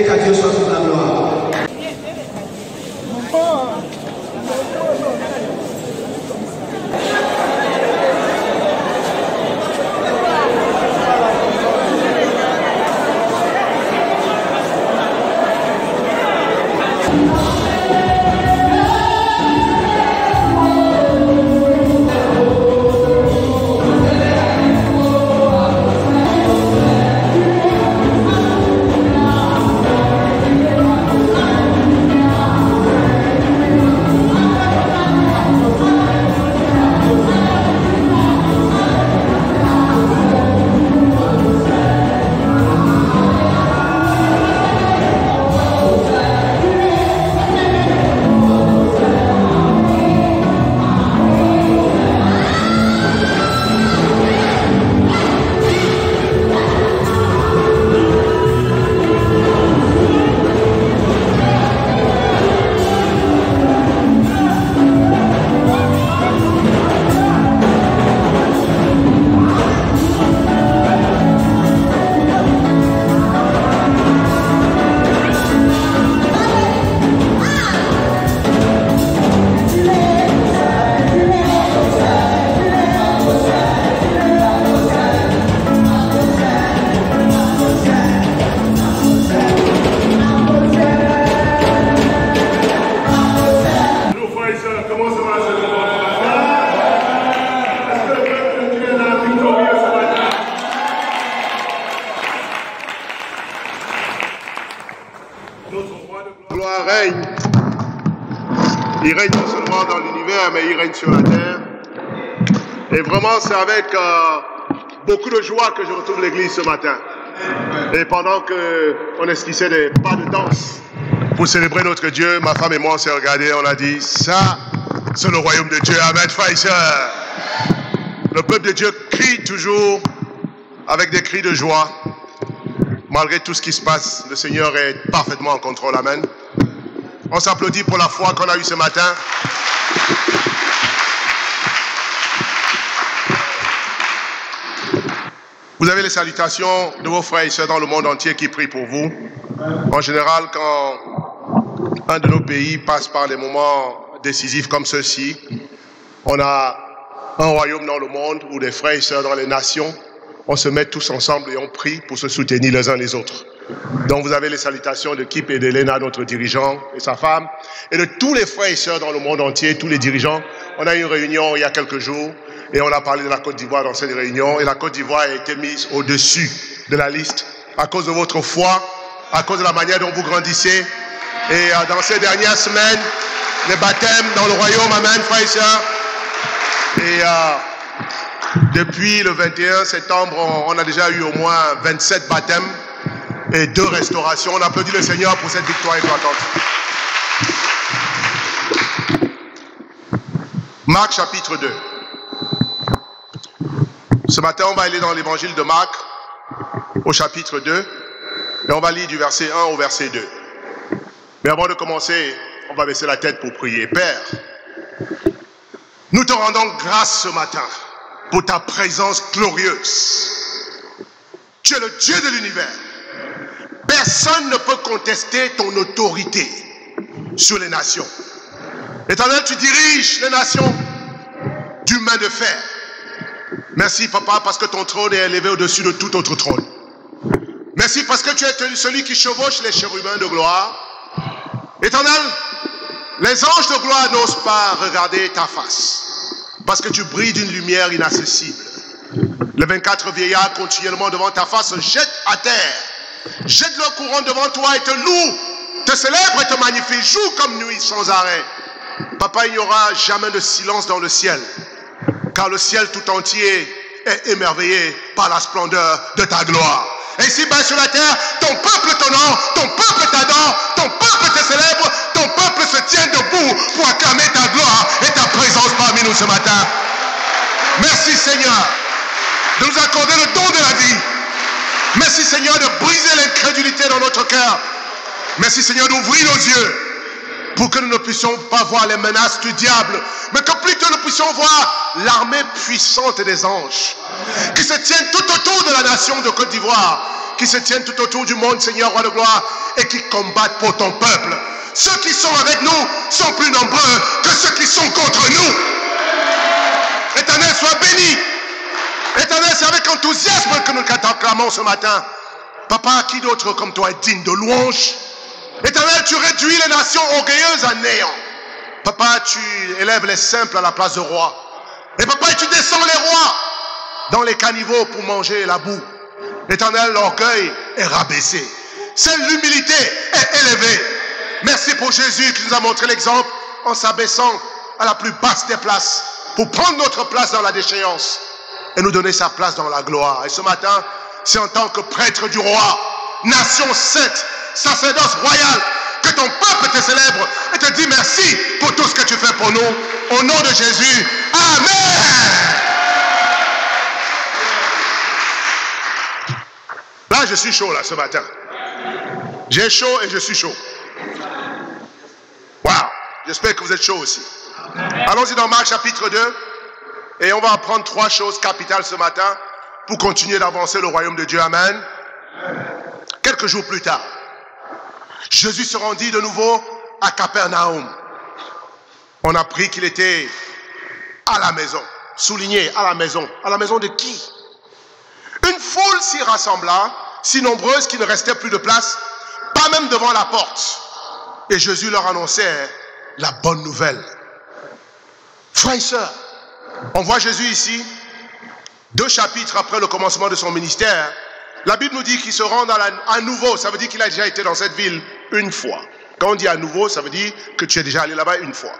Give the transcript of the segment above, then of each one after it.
et qu'à Dieu soit toute la gloire. Gloire règne. Il règne non seulement dans l'univers, mais il règne sur la terre. Et vraiment, c'est avec beaucoup de joie que je retrouve l'église ce matin. Et pendant qu'on esquissait des pas de danse pour célébrer notre Dieu, ma femme et moi, on s'est regardés, on a dit, ça, c'est le royaume de Dieu. Amen, frères et sœurs. Le peuple de Dieu crie toujours avec des cris de joie. Malgré tout ce qui se passe, le Seigneur est parfaitement en contrôle. Amen. On s'applaudit pour la foi qu'on a eue ce matin. Vous avez les salutations de vos frères et sœurs dans le monde entier qui prient pour vous. En général, quand un de nos pays passe par les moments décisifs comme ceux-ci, on a un royaume dans le monde où des frères et sœurs dans les nations, on se met tous ensemble et on prie pour se soutenir les uns les autres. Donc vous avez les salutations de Kip et d'Elena, notre dirigeant, et sa femme, et de tous les frères et sœurs dans le monde entier, tous les dirigeants. On a eu une réunion il y a quelques jours, et on a parlé de la Côte d'Ivoire dans cette réunion, et la Côte d'Ivoire a été mise au-dessus de la liste à cause de votre foi, à cause de la manière dont vous grandissez. Et dans ces dernières semaines, les baptêmes dans le royaume, amen, frères et sœurs. Et depuis le 21 septembre, on a déjà eu au moins 27 baptêmes et 2 restaurations. On applaudit le Seigneur pour cette victoire éclatante. Marc chapitre 2. Ce matin, on va aller dans l'évangile de Marc au chapitre 2 et on va lire du verset 1 au verset 2. Mais avant de commencer, on va baisser la tête pour prier. Père, nous te rendons grâce ce matin pour ta présence glorieuse. Tu es le Dieu de l'univers. Personne ne peut contester ton autorité sur les nations. Éternel, tu diriges les nations d'une main de fer. Merci, Papa, parce que ton trône est élevé au-dessus de tout autre trône. Merci parce que tu es celui qui chevauche les chérubins de gloire. Éternel, les anges de gloire n'osent pas regarder ta face, parce que tu brilles d'une lumière inaccessible. Les 24 vieillards continuellement devant ta face se jettent à terre, jettent leur couronne devant toi et te louent, te célèbrent et te magnifient, jour comme nuit sans arrêt. Papa, il n'y aura jamais de silence dans le ciel, car le ciel tout entier est émerveillé par la splendeur de ta gloire. Et ici-bas sur la terre, ton peuple t'honore, ton peuple t'adore, ton peuple te célèbre, ton peuple se tient debout pour acclamer ta gloire et ta présence parmi nous ce matin. Merci Seigneur de nous accorder le don de la vie. Merci Seigneur de briser l'incrédulité dans notre cœur. Merci Seigneur d'ouvrir nos yeux pour que nous ne puissions pas voir les menaces du diable, mais que plutôt nous puissions voir l'armée puissante des anges qui se tiennent tout autour de la nation de Côte d'Ivoire qui se tiennent tout autour du monde, Seigneur, roi de gloire, et qui combattent pour ton peuple. Ceux qui sont avec nous sont plus nombreux que ceux qui sont contre nous. Éternel, sois béni. Éternel, c'est avec enthousiasme que nous t'acclamons ce matin. Papa, qui d'autre comme toi est digne de louange? Éternel, tu réduis les nations orgueilleuses à néant. Papa, tu élèves les simples à la place de rois. Et papa, tu descends les rois dans les caniveaux pour manger la boue. Éternel, l'orgueil est rabaissé. Seule l'humilité est élevée. Merci pour Jésus qui nous a montré l'exemple en s'abaissant à la plus basse des places pour prendre notre place dans la déchéance et nous donner sa place dans la gloire. Et ce matin, c'est en tant que prêtre du roi, nation sainte, sacerdoce royal, que ton peuple te célèbre et te dit merci pour tout ce que tu fais pour nous. Au nom de Jésus, Amen. Là, je suis chaud là ce matin. J'ai chaud et je suis chaud. Waouh, j'espère que vous êtes chaud aussi. Allons-y dans Marc chapitre 2 et on va apprendre 3 choses capitales ce matin pour continuer d'avancer le royaume de Dieu. Amen. Quelques jours plus tard, Jésus se rendit de nouveau à Capernaum. On a appris qu'il était à la maison, souligné à la maison. À la maison de qui? Une foule s'y rassembla, si nombreuse qu'il ne restait plus de place, pas même devant la porte. Et Jésus leur annonçait la bonne nouvelle. Frères et sœurs, on voit Jésus ici, 2 chapitres après le commencement de son ministère. La Bible nous dit qu'il se rend à nouveau. Ça veut dire qu'il a déjà été dans cette ville une fois. Quand on dit à nouveau, ça veut dire que tu es déjà allé là-bas une fois.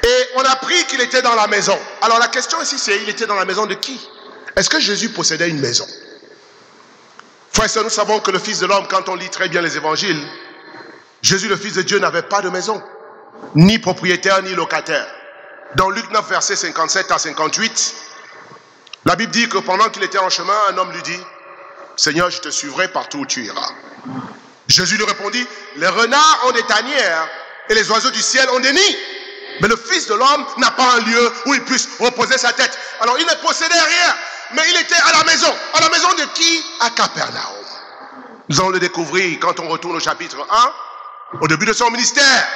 Et on a appris qu'il était dans la maison. Alors la question ici, c'est il était dans la maison de qui? Est-ce que Jésus possédait une maison? Frères et sœurs, nous savons que le Fils de l'homme, quand on lit très bien les évangiles, Jésus, le Fils de Dieu, n'avait pas de maison, ni propriétaire, ni locataire. Dans Luc 9, versets 57 à 58, la Bible dit que pendant qu'il était en chemin, un homme lui dit, « Seigneur, je te suivrai partout où tu iras. » Jésus lui répondit, « Les renards ont des tanières et les oiseaux du ciel ont des nids. Mais le Fils de l'homme n'a pas un lieu où il puisse reposer sa tête. » Alors il ne possédait rien, mais il était à la maison. À la maison de qui? À Capernaum. Nous allons le découvrir quand on retourne au chapitre 1, au début de son ministère.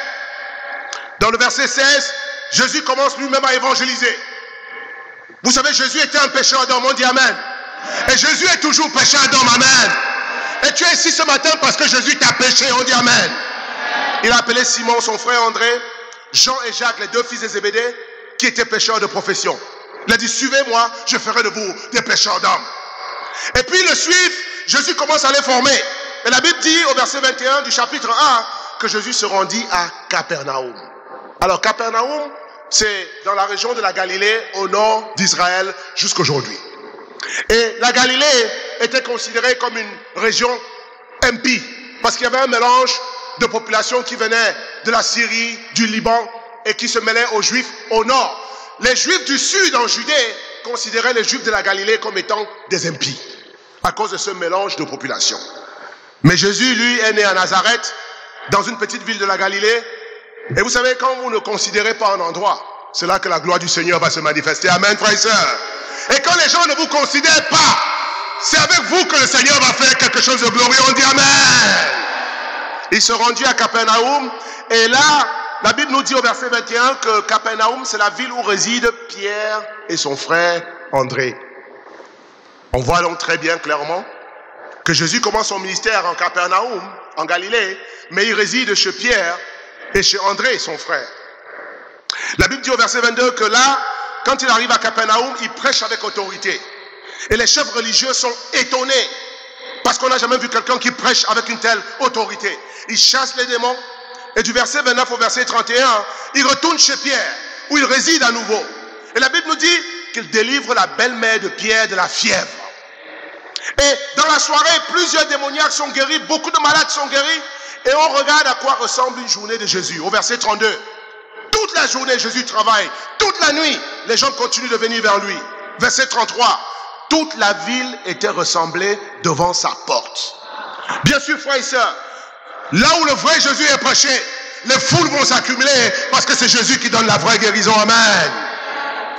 Dans le verset 16, Jésus commence lui-même à évangéliser. Vous savez, Jésus était un pécheur d'homme, on dit Amen. Et Jésus est toujours pécheur d'homme, Amen. Et tu es ici ce matin parce que Jésus t'a péché, on dit Amen. Il a appelé Simon, son frère André, Jean et Jacques, les 2 fils de Zébédée, qui étaient pécheurs de profession. Il a dit, suivez-moi, je ferai de vous des pécheurs d'hommes. Et puis le suivre, Jésus commence à les former. Et la Bible dit au verset 21 du chapitre 1 que Jésus se rendit à Capernaum. Alors Capernaum, c'est dans la région de la Galilée, au nord d'Israël, jusqu'aujourd'hui. Et la Galilée était considérée comme une région impie, parce qu'il y avait un mélange de populations qui venaient de la Syrie, du Liban, et qui se mêlaient aux Juifs au nord. Les Juifs du sud en Judée considéraient les Juifs de la Galilée comme étant des impies, à cause de ce mélange de populations. Mais Jésus, lui, est né à Nazareth, dans une petite ville de la Galilée. Et vous savez, quand vous ne considérez pas un endroit, c'est là que la gloire du Seigneur va se manifester. Amen, frères et sœurs. Et quand les gens ne vous considèrent pas, c'est avec vous que le Seigneur va faire quelque chose de glorieux. On dit Amen. Il se rendit à Capernaum. Et là, la Bible nous dit au verset 21 que Capernaum, c'est la ville où résident Pierre et son frère André. On voit donc très bien, clairement, que Jésus commence son ministère en Capernaum, en Galilée, mais il réside chez Pierre et chez André, son frère. La Bible dit au verset 22 que là, quand il arrive à Capernaum, il prêche avec autorité. Et les chefs religieux sont étonnés, parce qu'on n'a jamais vu quelqu'un qui prêche avec une telle autorité. Il chasse les démons, et du verset 29 au verset 31, il retourne chez Pierre, où il réside à nouveau. Et la Bible nous dit qu'il délivre la belle-mère de Pierre de la fièvre. Et dans la soirée, plusieurs démoniaques sont guéris, beaucoup de malades sont guéris, et on regarde à quoi ressemble une journée de Jésus. Au verset 32, toute la journée, Jésus travaille. Toute la nuit, les gens continuent de venir vers lui. Verset 33, toute la ville était ressemblée devant sa porte. Bien sûr, frères et sœurs, là où le vrai Jésus est prêché, les foules vont s'accumuler parce que c'est Jésus qui donne la vraie guérison. Amen.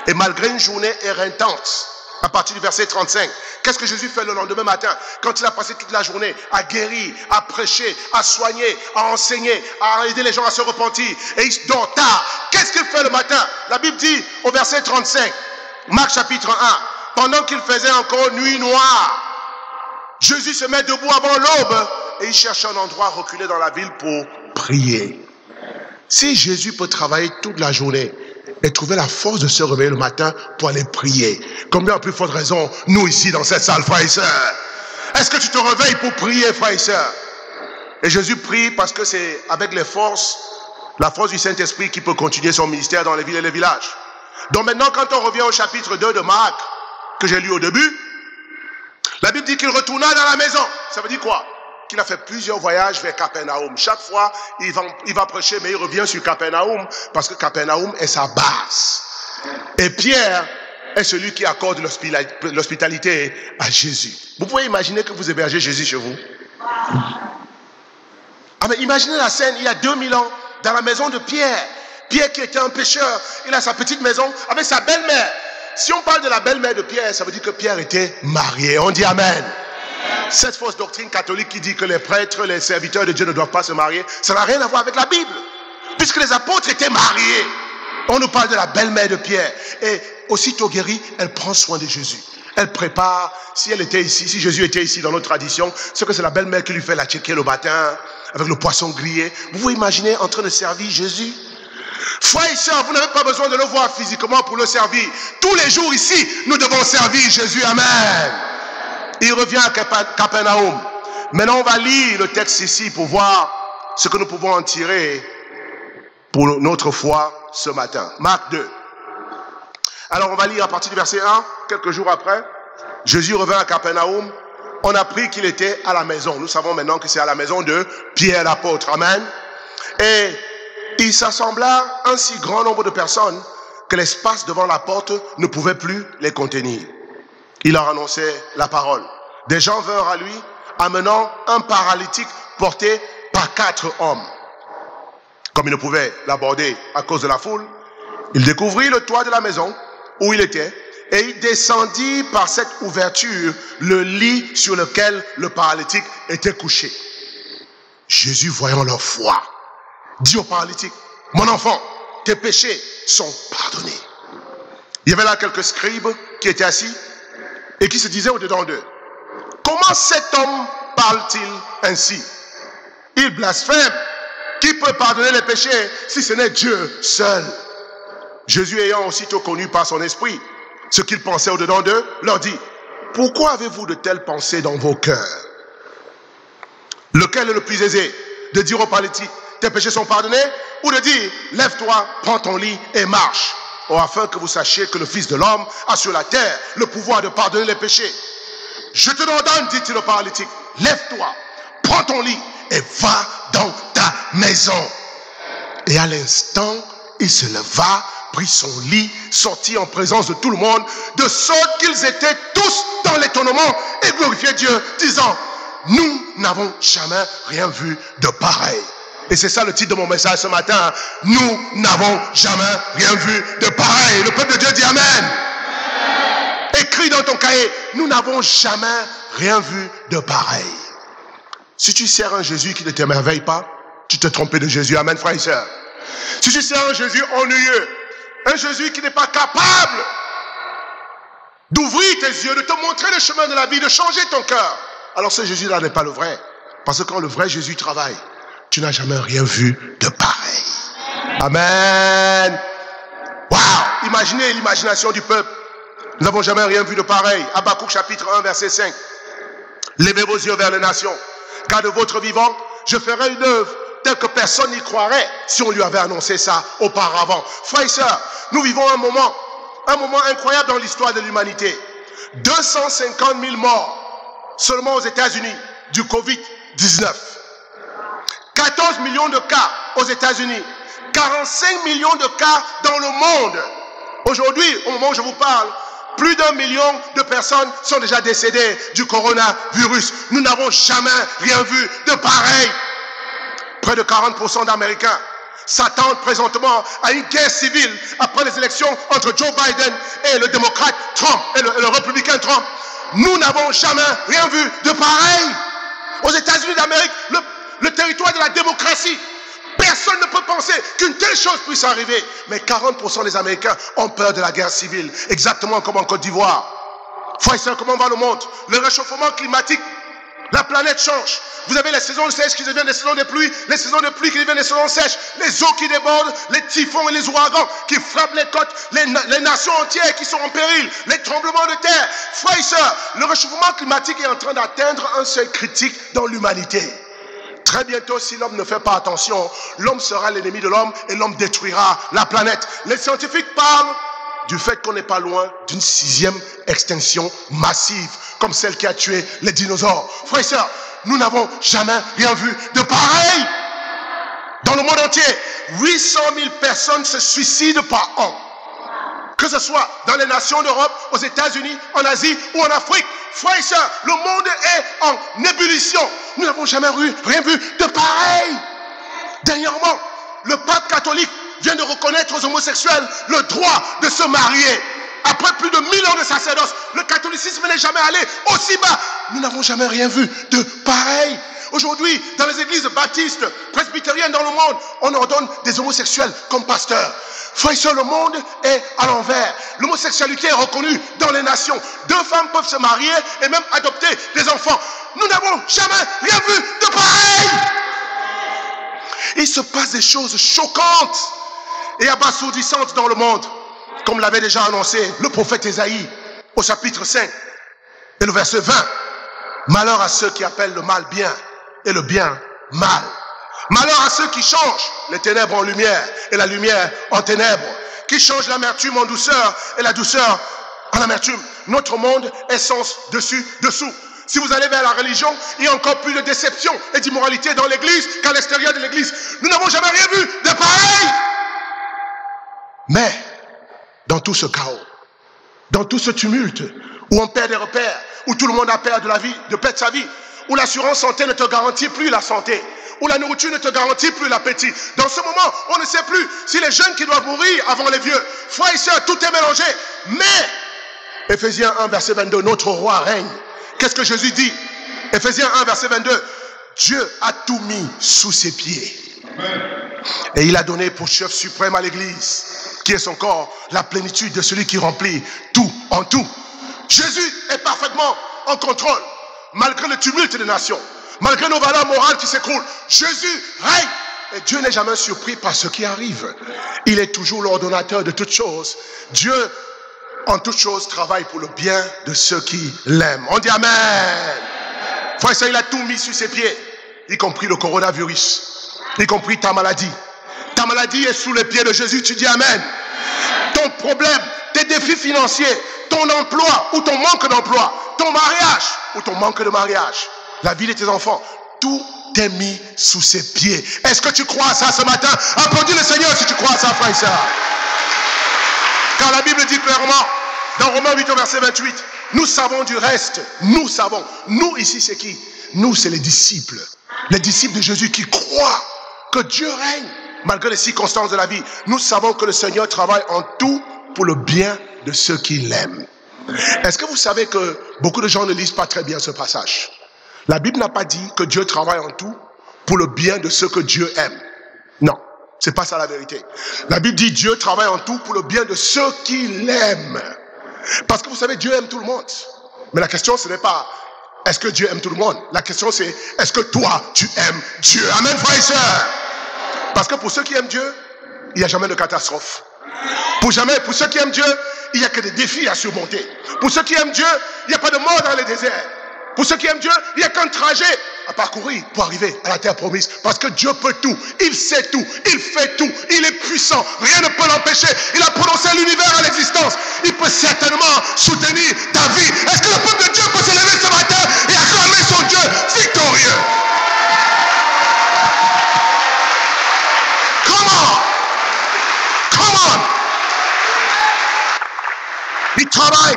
Et malgré une journée éreintante, à partir du verset 35. Qu'est-ce que Jésus fait le lendemain matin, quand il a passé toute la journée à guérir, à prêcher, à soigner, à enseigner, à aider les gens à se repentir, et il dort tard. Qu'est-ce qu'il fait le matin? La Bible dit au verset 35, Marc chapitre 1, pendant qu'il faisait encore nuit noire, Jésus se met debout avant l'aube et il cherche un endroit reculé dans la ville pour prier. Si Jésus peut travailler toute la journée et trouver la force de se réveiller le matin pour aller prier, combien à plus forte raison nous ici dans cette salle, frères et sœurs? Est-ce que tu te réveilles pour prier, frères et sœurs? Et Jésus prie parce que c'est avec la force du Saint-Esprit qui peut continuer son ministère dans les villes et les villages. Donc maintenant, quand on revient au chapitre 2 de Marc, que j'ai lu au début, la Bible dit qu'il retourna dans la maison. Ça veut dire quoi? Qu'il a fait plusieurs voyages vers Capernaum. Chaque fois, il va prêcher, mais il revient sur Capernaum, parce que Capernaum est sa base. Et Pierre est celui qui accorde l'hospitalité à Jésus. Vous pouvez imaginer que vous hébergez Jésus chez vous? Ah, mais imaginez la scène, il y a 2000 ans, dans la maison de Pierre. Pierre qui était un pécheur, il a sa petite maison avec sa belle-mère. Si on parle de la belle-mère de Pierre, ça veut dire que Pierre était marié. On dit Amen. Cette fausse doctrine catholique qui dit que les prêtres, les serviteurs de Dieu ne doivent pas se marier, ça n'a rien à voir avec la Bible. Puisque les apôtres étaient mariés. On nous parle de la belle-mère de Pierre. Et aussitôt guérie, elle prend soin de Jésus. Elle prépare, si elle était ici, si Jésus était ici dans notre tradition, c'est que c'est la belle-mère qui lui fait la tchéké le matin, avec le poisson grillé. Vous vous imaginez en train de servir Jésus? Frères et sœurs, vous n'avez pas besoin de le voir physiquement pour le servir. Tous les jours ici, nous devons servir Jésus. Amen. Il revient à Capernaum. Maintenant, on va lire le texte ici pour voir ce que nous pouvons en tirer pour notre foi ce matin. Marc 2. Alors, on va lire à partir du verset 1. Quelques jours après, Jésus revint à Capernaum. On a appris qu'il était à la maison. Nous savons maintenant que c'est à la maison de Pierre l'apôtre. Amen. Et il s'assembla un si grand nombre de personnes que l'espace devant la porte ne pouvait plus les contenir. Il leur annonçait la parole. Des gens vinrent à lui, amenant un paralytique porté par 4 hommes. Comme il ne pouvait l'aborder à cause de la foule, il découvrit le toit de la maison où il était, et il descendit par cette ouverture le lit sur lequel le paralytique était couché. Jésus, voyant leur foi, dit au paralytique, mon enfant, tes péchés sont pardonnés. Il y avait là quelques scribes qui étaient assis et qui se disaient au-dedans d'eux, comment cet homme parle-t-il ainsi? Il blasphème. Qui peut pardonner les péchés si ce n'est Dieu seul? Jésus, ayant aussitôt connu par son esprit ce qu'ils pensaient au-dedans d'eux, leur dit, pourquoi avez-vous de telles pensées dans vos cœurs? Lequel est le plus aisé, de dire au paralytique, tes péchés sont pardonnés, ou de dire, lève-toi, prends ton lit et marche, afin que vous sachiez que le Fils de l'homme a sur la terre le pouvoir de pardonner les péchés. Je te l'ordonne, dit-il au paralytique, lève-toi, prends ton lit et va dans ta maison. Et à l'instant, il se leva, prit son lit, sortit en présence de tout le monde, de sorte qu'ils étaient tous dans l'étonnement et glorifiaient Dieu, disant, nous n'avons jamais rien vu de pareil. Et c'est ça le titre de mon message ce matin. Nous n'avons jamais rien vu de pareil. Le peuple de Dieu dit Amen. Amen. Écris dans ton cahier, nous n'avons jamais rien vu de pareil. Si tu sers un Jésus qui ne t'émerveille pas, tu te trompes de Jésus. Amen, frères et sœurs. Si tu sers un Jésus ennuyeux, un Jésus qui n'est pas capable d'ouvrir tes yeux, de te montrer le chemin de la vie, de changer ton cœur, alors ce Jésus-là n'est pas le vrai. Parce que quand le vrai Jésus travaille, tu n'as jamais rien vu de pareil. Amen. Waouh! Imaginez l'imagination du peuple. Nous n'avons jamais rien vu de pareil. Habakkuk chapitre 1 verset 5. Levez vos yeux vers les nations, car de votre vivant, je ferai une œuvre telle que personne n'y croirait si on lui avait annoncé ça auparavant. Frères et sœurs, nous vivons un moment incroyable dans l'histoire de l'humanité. 250 000 morts seulement aux États-Unis du Covid-19. 14 millions de cas aux États-Unis. 45 millions de cas dans le monde. Aujourd'hui, au moment où je vous parle, plus d'1 million de personnes sont déjà décédées du coronavirus. Nous n'avons jamais rien vu de pareil. Près de 40% d'Américains s'attendent présentement à une guerre civile après les élections entre Joe Biden et le démocrate Trump et le républicain Trump. Nous n'avons jamais rien vu de pareil. Aux États-Unis d'Amérique, le territoire de la démocratie, personne ne peut penser qu'une telle chose puisse arriver. Mais 40% des Américains ont peur de la guerre civile, exactement comme en Côte d'Ivoire. Frères et sœurs, comment va le monde? Le réchauffement climatique, la planète change. Vous avez les saisons sèches qui deviennent des saisons de pluie, les saisons de pluie qui deviennent des saisons sèches, les eaux qui débordent, les typhons et les ouragans qui frappent les côtes, les nations entières qui sont en péril, les tremblements de terre. Frères et sœurs, le réchauffement climatique est en train d'atteindre un seuil critique dans l'humanité. Très bientôt, si l'homme ne fait pas attention, l'homme sera l'ennemi de l'homme et l'homme détruira la planète. Les scientifiques parlent du fait qu'on n'est pas loin d'une 6e extinction massive, comme celle qui a tué les dinosaures. Frères et sœurs, nous n'avons jamais rien vu de pareil. Dans le monde entier, 800 000 personnes se suicident par an. Que ce soit dans les nations d'Europe, aux États-Unis, en Asie ou en Afrique. Frères et sœurs, le monde est en ébullition. Nous n'avons jamais rien vu de pareil. Dernièrement, le pape catholique vient de reconnaître aux homosexuels le droit de se marier. Après plus de 1000 ans de sacerdoce, le catholicisme n'est jamais allé aussi bas. Nous n'avons jamais rien vu de pareil. Aujourd'hui, dans les églises baptistes, presbytériennes dans le monde, on ordonne des homosexuels comme pasteurs. Frères et sœurs, le monde est à l'envers. L'homosexualité est reconnue dans les nations. 2 femmes peuvent se marier et même adopter des enfants. Nous n'avons jamais rien vu de pareil. Il se passe des choses choquantes et abasourdissantes dans le monde, comme l'avait déjà annoncé le prophète Ésaïe au chapitre 5 et le verset 20. Malheur à ceux qui appellent le mal bien et le bien mal. Malheur à ceux qui changent les ténèbres en lumière et la lumière en ténèbres, qui changent l'amertume en douceur et la douceur en amertume. Notre monde est sens dessus, dessous. Si vous allez vers la religion, il y a encore plus de déception et d'immoralité dans l'église qu'à l'extérieur de l'église. Nous n'avons jamais rien vu de pareil. Mais, dans tout ce chaos, dans tout ce tumulte, où on perd des repères, où tout le monde a peur de la vie, de perdre sa vie, où l'assurance santé ne te garantit plus la santé, où la nourriture ne te garantit plus l'appétit. Dans ce moment, on ne sait plus si les jeunes qui doivent mourir avant les vieux. Frères et sœurs, tout est mélangé. Mais, Éphésiens 1, verset 22, notre roi règne. Qu'est-ce que Jésus dit? Éphésiens 1, verset 22, Dieu a tout mis sous ses pieds. Et il a donné pour chef suprême à l'Église, qui est son corps, la plénitude de celui qui remplit tout en tout. Jésus est parfaitement en contrôle, malgré le tumulte des nations, malgré nos valeurs morales qui s'écroulent. Jésus règne. Et Dieu n'est jamais surpris par ce qui arrive. Il est toujours l'ordonnateur de toutes choses. Dieu, en toutes choses, travaille pour le bien de ceux qui l'aiment. On dit Amen. Frère, ça, il a tout mis sur ses pieds, y compris le coronavirus, y compris ta maladie. Ta maladie est sous les pieds de Jésus, tu dis Amen. Ton problème, tes défis financiers, ton emploi ou ton manque d'emploi, ton mariage ou ton manque de mariage, la vie de tes enfants, tout est mis sous ses pieds. Est-ce que tu crois à ça ce matin? Applaudis le Seigneur si tu crois à ça, frère et sœur. Car la Bible dit clairement, dans Romains 8 au verset 28, nous savons du reste, nous savons. Nous ici c'est qui? Nous c'est les disciples de Jésus qui croient que Dieu règne malgré les circonstances de la vie. Nous savons que le Seigneur travaille en tout pour le bien de ceux qui l'aiment. Est-ce que vous savez que beaucoup de gens ne lisent pas très bien ce passage? La Bible n'a pas dit que Dieu travaille en tout pour le bien de ceux que Dieu aime. Non, c'est pas ça la vérité. La Bible dit Dieu travaille en tout pour le bien de ceux qui l'aiment. Parce que vous savez, Dieu aime tout le monde. Mais la question, ce n'est pas est-ce que Dieu aime tout le monde? La question, c'est est-ce que toi, tu aimes Dieu? Amen, frères et sœurs. Parce que pour ceux qui aiment Dieu, il n'y a jamais de catastrophe. Pour ceux qui aiment Dieu, il n'y a que des défis à surmonter. Pour ceux qui aiment Dieu, il n'y a pas de mort dans les déserts. Pour ceux qui aiment Dieu, il n'y a qu'un trajet à parcourir pour arriver à la terre promise. Parce que Dieu peut tout, il sait tout, il fait tout, il est puissant, rien ne peut l'empêcher. Il a prononcé l'univers à l'existence. Il peut certainement soutenir ta vie. Est-ce que le peuple de Dieu peut se lever ce matin et acclamer son Dieu victorieux? Come on! Il travaille.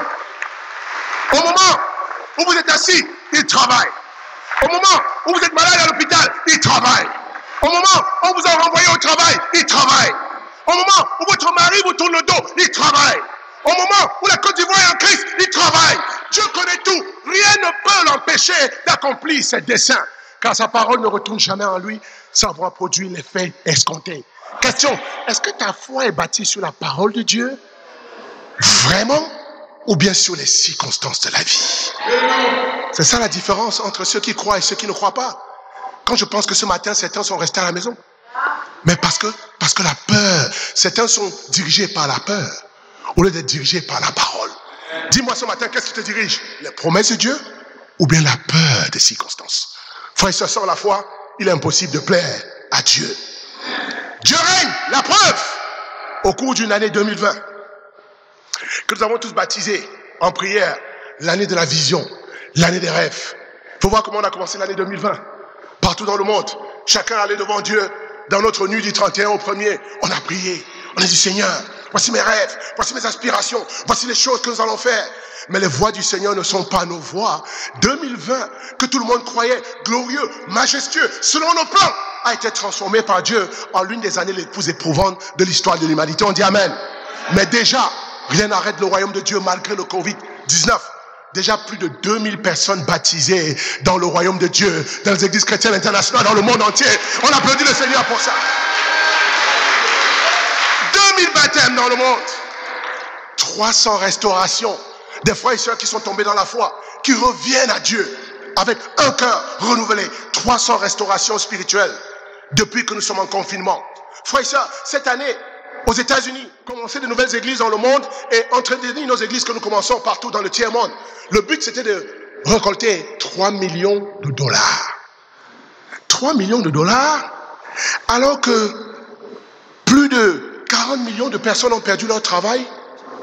Au moment où vous êtes assis, il travaille. Au moment où vous êtes malade à l'hôpital, il travaille. Au moment où on vous a renvoyé au travail, il travaille. Au moment où votre mari vous tourne le dos, il travaille. Au moment où la Côte d'Ivoire est en crise, il travaille. Dieu connaît tout. Rien ne peut l'empêcher d'accomplir ses desseins. Car sa parole ne retourne jamais en lui sans avoir produit l'effet escompté. Question, est-ce que ta foi est bâtie sur la parole de Dieu? Vraiment? Ou bien sur les circonstances de la vie? C'est ça la différence entre ceux qui croient et ceux qui ne croient pas. Quand je pense que ce matin, certains sont restés à la maison. Mais parce que la peur, certains sont dirigés par la peur, au lieu d'être dirigés par la parole. Dis-moi ce matin, qu'est-ce qui te dirige? Les promesses de Dieu ou bien la peur des circonstances? Frère et sœurs, sans la foi, il est impossible de plaire à Dieu. Dieu règne, la preuve, au cours d'une année 2020, que nous avons tous baptisé en prière, l'année de la vision, l'année des rêves. Il faut voir comment on a commencé l'année 2020. Partout dans le monde, chacun allait devant Dieu. Dans notre nuit du 31 au 1er, on a prié. On a dit, Seigneur, voici mes rêves, voici mes aspirations, voici les choses que nous allons faire. Mais les voix du Seigneur ne sont pas nos voix. 2020, que tout le monde croyait glorieux, majestueux, selon nos plans, a été transformé par Dieu en l'une des années les plus éprouvantes de l'histoire de l'humanité. On dit Amen. Mais déjà, rien n'arrête le royaume de Dieu malgré le Covid-19. Déjà plus de 2000 personnes baptisées dans le royaume de Dieu, dans les églises chrétiennes internationales, dans le monde entier. On applaudit le Seigneur pour ça. 2000 baptêmes dans le monde. 300 restaurations. Des frères et sœurs qui sont tombés dans la foi, qui reviennent à Dieu avec un cœur renouvelé. 300 restaurations spirituelles depuis que nous sommes en confinement. Frères et sœurs, cette année, aux États-Unis, commencer de nouvelles églises dans le monde et entretenir nos églises que nous commençons partout dans le tiers-monde. Le but, c'était de récolter 3 millions de dollars. 3 millions de dollars, alors que plus de 40 millions de personnes ont perdu leur travail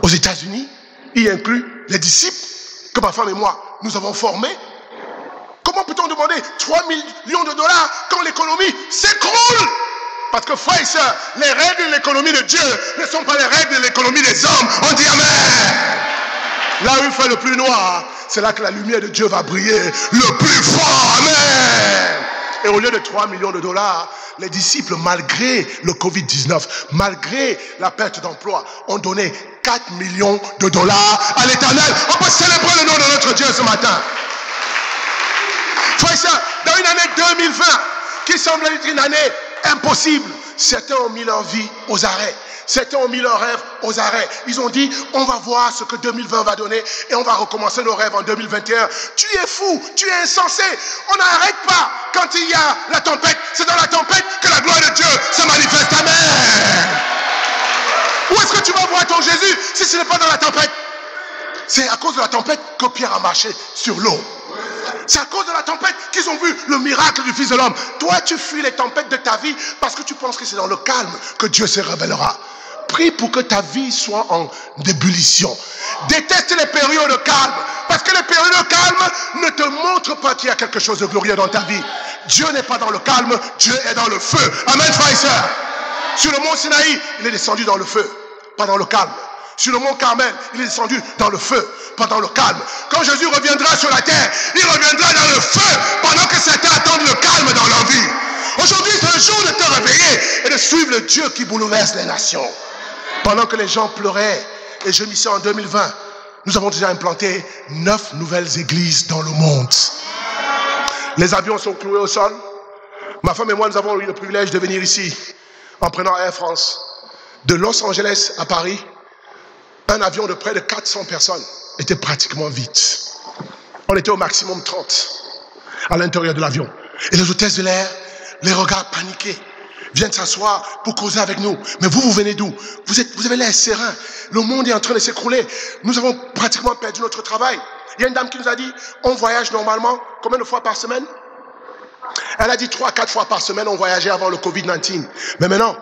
aux États-Unis, y inclut les disciples que ma femme et moi, nous avons formés. Comment peut-on demander 3 millions de dollars quand l'économie s'écroule? Parce que, frères et sœurs, les règles de l'économie de Dieu ne sont pas les règles de l'économie des hommes. On dit Amen. Là où il fait le plus noir, c'est là que la lumière de Dieu va briller le plus fort. Amen. Et au lieu de 3 millions de dollars, les disciples, malgré le Covid-19, malgré la perte d'emploi, ont donné 4 millions de dollars à l'Éternel. On peut célébrer le nom de notre Dieu ce matin. Frères et sœurs, dans une année 2020, qui semble être une année impossible, certains ont mis leur vie aux arrêts. Certains ont mis leurs rêves aux arrêts. Ils ont dit, on va voir ce que 2020 va donner et on va recommencer nos rêves en 2021. Tu es fou, tu es insensé. On n'arrête pas quand il y a la tempête. C'est dans la tempête que la gloire de Dieu se manifeste. Amen. Où est-ce que tu vas voir ton Jésus si ce n'est pas dans la tempête? C'est à cause de la tempête que Pierre a marché sur l'eau. C'est à cause de la tempête qu'ils ont vu le miracle du Fils de l'homme. Toi, tu fuis les tempêtes de ta vie parce que tu penses que c'est dans le calme que Dieu se révélera. Prie pour que ta vie soit en ébullition. Déteste les périodes de calme. Parce que les périodes de calme ne te montrent pas qu'il y a quelque chose de glorieux dans ta vie. Dieu n'est pas dans le calme, Dieu est dans le feu. Amen, frères et sœurs. Sur le mont Sinaï, il est descendu dans le feu, pas dans le calme. Sur le mont Carmel, il est descendu dans le feu, pas dans le calme. Quand Jésus reviendra sur la terre, il reviendra dans le feu, pendant que certains attendent le calme dans leur vie. Aujourd'hui, c'est le jour de te réveiller et de suivre le Dieu qui bouleverse les nations. Pendant que les gens pleuraient et gémissaient en 2020, nous avons déjà implanté 9 nouvelles églises dans le monde. Les avions sont cloués au sol. Ma femme et moi, nous avons eu le privilège de venir ici en prenant Air France. De Los Angeles à Paris, un avion de près de 400 personnes était pratiquement vide. On était au maximum 30 à l'intérieur de l'avion. Et les hôtesses de l'air, les regards paniqués, viennent s'asseoir pour causer avec nous. Mais vous venez d'où? Vous avez l'air serein. Le monde est en train de s'écrouler. Nous avons pratiquement perdu notre travail. Il y a une dame qui nous a dit, on voyage normalement combien de fois par semaine? Elle a dit 3 à 4 fois par semaine, on voyageait avant le Covid-19. Mais maintenant,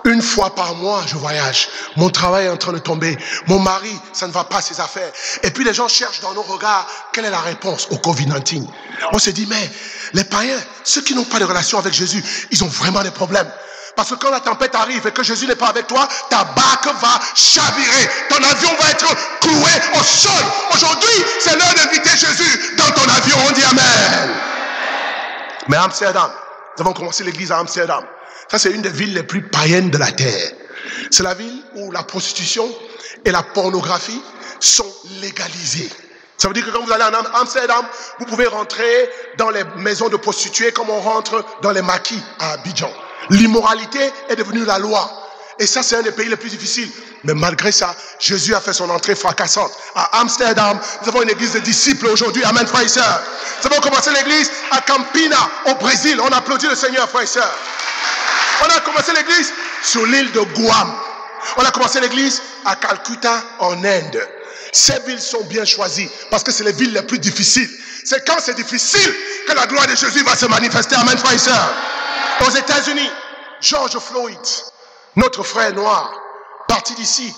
1 fois par mois, je voyage. Mon travail est en train de tomber. Mon mari, ça ne va pas, ses affaires. Et puis les gens cherchent dans nos regards, quelle est la réponse au Covid-19? On se dit, mais les païens, ceux qui n'ont pas de relation avec Jésus, ils ont vraiment des problèmes. Parce que quand la tempête arrive et que Jésus n'est pas avec toi, ta barque va chavirer. Ton avion va être cloué au sol. Aujourd'hui, c'est l'heure d'inviter Jésus dans ton avion. On dit Amen. Mais Amsterdam, nous avons commencé l'église à Amsterdam. Ça, c'est une des villes les plus païennes de la terre. C'est la ville où la prostitution et la pornographie sont légalisées. Ça veut dire que quand vous allez en Amsterdam, vous pouvez rentrer dans les maisons de prostituées comme on rentre dans les maquis à Abidjan. L'immoralité est devenue la loi. Et ça, c'est un des pays les plus difficiles. Mais malgré ça, Jésus a fait son entrée fracassante. À Amsterdam, nous avons une église de disciples aujourd'hui. Amen, frères et sœurs. Nous avons commencé l'église à Campina, au Brésil. On applaudit le Seigneur, frères et sœurs. On a commencé l'église sur l'île de Guam. On a commencé l'église à Calcutta, en Inde. Ces villes sont bien choisies parce que c'est les villes les plus difficiles. C'est quand c'est difficile que la gloire de Jésus va se manifester. Amen, frères et sœurs. Aux États-Unis, George Floyd, notre frère noir, parti d'ici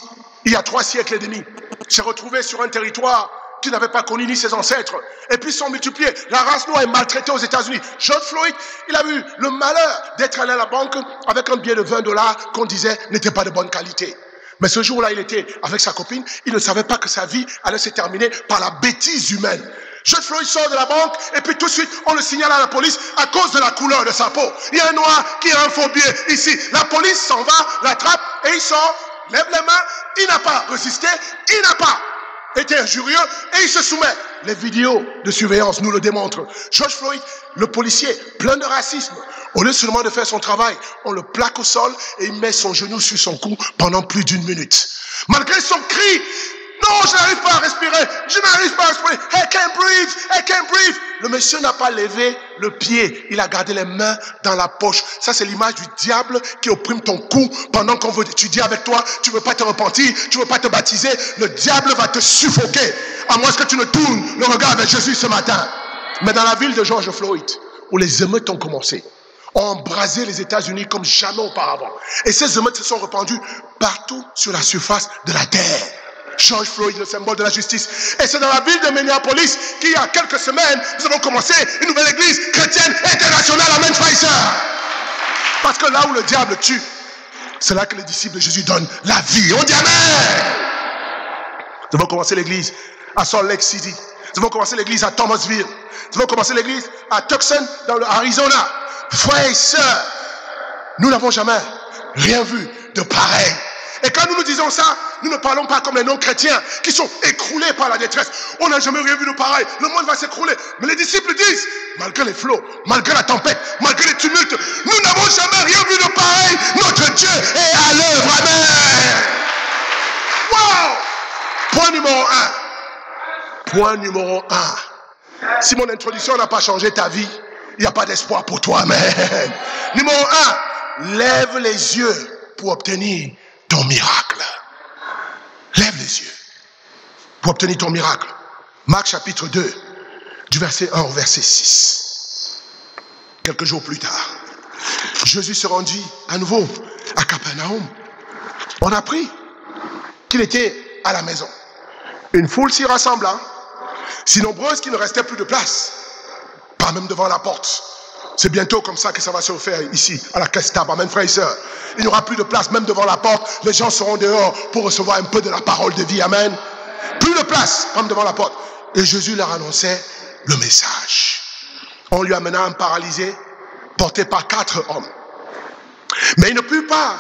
il y a 3 siècles et demi, s'est retrouvé sur un territoire qu'il n'avait pas connu ni ses ancêtres. Et puis sont multipliés. La race noire est maltraitée aux États-Unis. George Floyd, il a eu le malheur d'être allé à la banque avec un billet de $20 qu'on disait n'était pas de bonne qualité. Mais ce jour-là, il était avec sa copine. Il ne savait pas que sa vie allait se terminer par la bêtise humaine. George Floyd sort de la banque et puis tout de suite, on le signale à la police à cause de la couleur de sa peau. Il y a un noir qui a un faux billet ici. La police s'en va, l'attrape et il sort, lève les mains. Il n'a pas résisté, il n'a pas été injurieux et il se soumet. Les vidéos de surveillance nous le démontrent. George Floyd, le policier, plein de racisme, au lieu seulement de faire son travail, on le plaque au sol et il met son genou sur son cou pendant plus d'1 minute. Malgré son cri, non, je n'arrive pas à respirer, je n'arrive pas à respirer, I can't breathe, I can't breathe. Le monsieur n'a pas levé le pied, il a gardé les mains dans la poche. Ça, c'est l'image du diable qui opprime ton cou pendant qu'on veut étudier avec toi. Tu ne veux pas te repentir, tu ne veux pas te baptiser. Le diable va te suffoquer, à moins que tu ne tournes le regard vers Jésus ce matin. Mais dans la ville de George Floyd, où les émeutes ont commencé, ont embrasé les États-Unis comme jamais auparavant. Et ces émeutes se sont répandues partout sur la surface de la terre. George Floyd, le symbole de la justice. Et c'est dans la ville de Minneapolis qu'il y a quelques semaines, nous avons commencé une nouvelle église chrétienne internationale. Amen, frères et sœurs. Parce que là où le diable tue, c'est là que les disciples de Jésus donnent la vie. On dit Amen. Nous avons commencé l'église à Salt Lake City. Nous avons commencé l'église à Thomasville. Nous avons commencé l'église à Tucson, dans l'Arizona. Frères et sœurs, nous n'avons jamais rien vu de pareil. Et quand nous nous disons ça, nous ne parlons pas comme les non-chrétiens qui sont écroulés par la détresse. On n'a jamais rien vu de pareil. Le monde va s'écrouler. Mais les disciples disent, malgré les flots, malgré la tempête, malgré les tumultes, nous n'avons jamais rien vu de pareil. Notre Dieu est à l'œuvre. Amen. Wow! Point numéro 1. Point numéro 1. Si mon introduction n'a pas changé ta vie, il n'y a pas d'espoir pour toi. Amen. Numéro 1. Lève les yeux pour obtenir ton miracle. Lève les yeux pour obtenir ton miracle. Marc chapitre 2, du verset 1 au verset 6. Quelques jours plus tard, Jésus se rendit à nouveau à Capernaum. On a appris qu'il était à la maison. Une foule s'y rassembla, si nombreuse qu'il ne restait plus de place, pas même devant la porte. C'est bientôt comme ça que ça va se faire ici, à la Caisse-Table. Amen, frères et sœurs. Il n'y aura plus de place, même devant la porte. Les gens seront dehors pour recevoir un peu de la parole de vie. Amen. Plus de place, comme devant la porte. Et Jésus leur annonçait le message. On lui amena un paralysé, porté par 4 hommes. Mais il ne put pas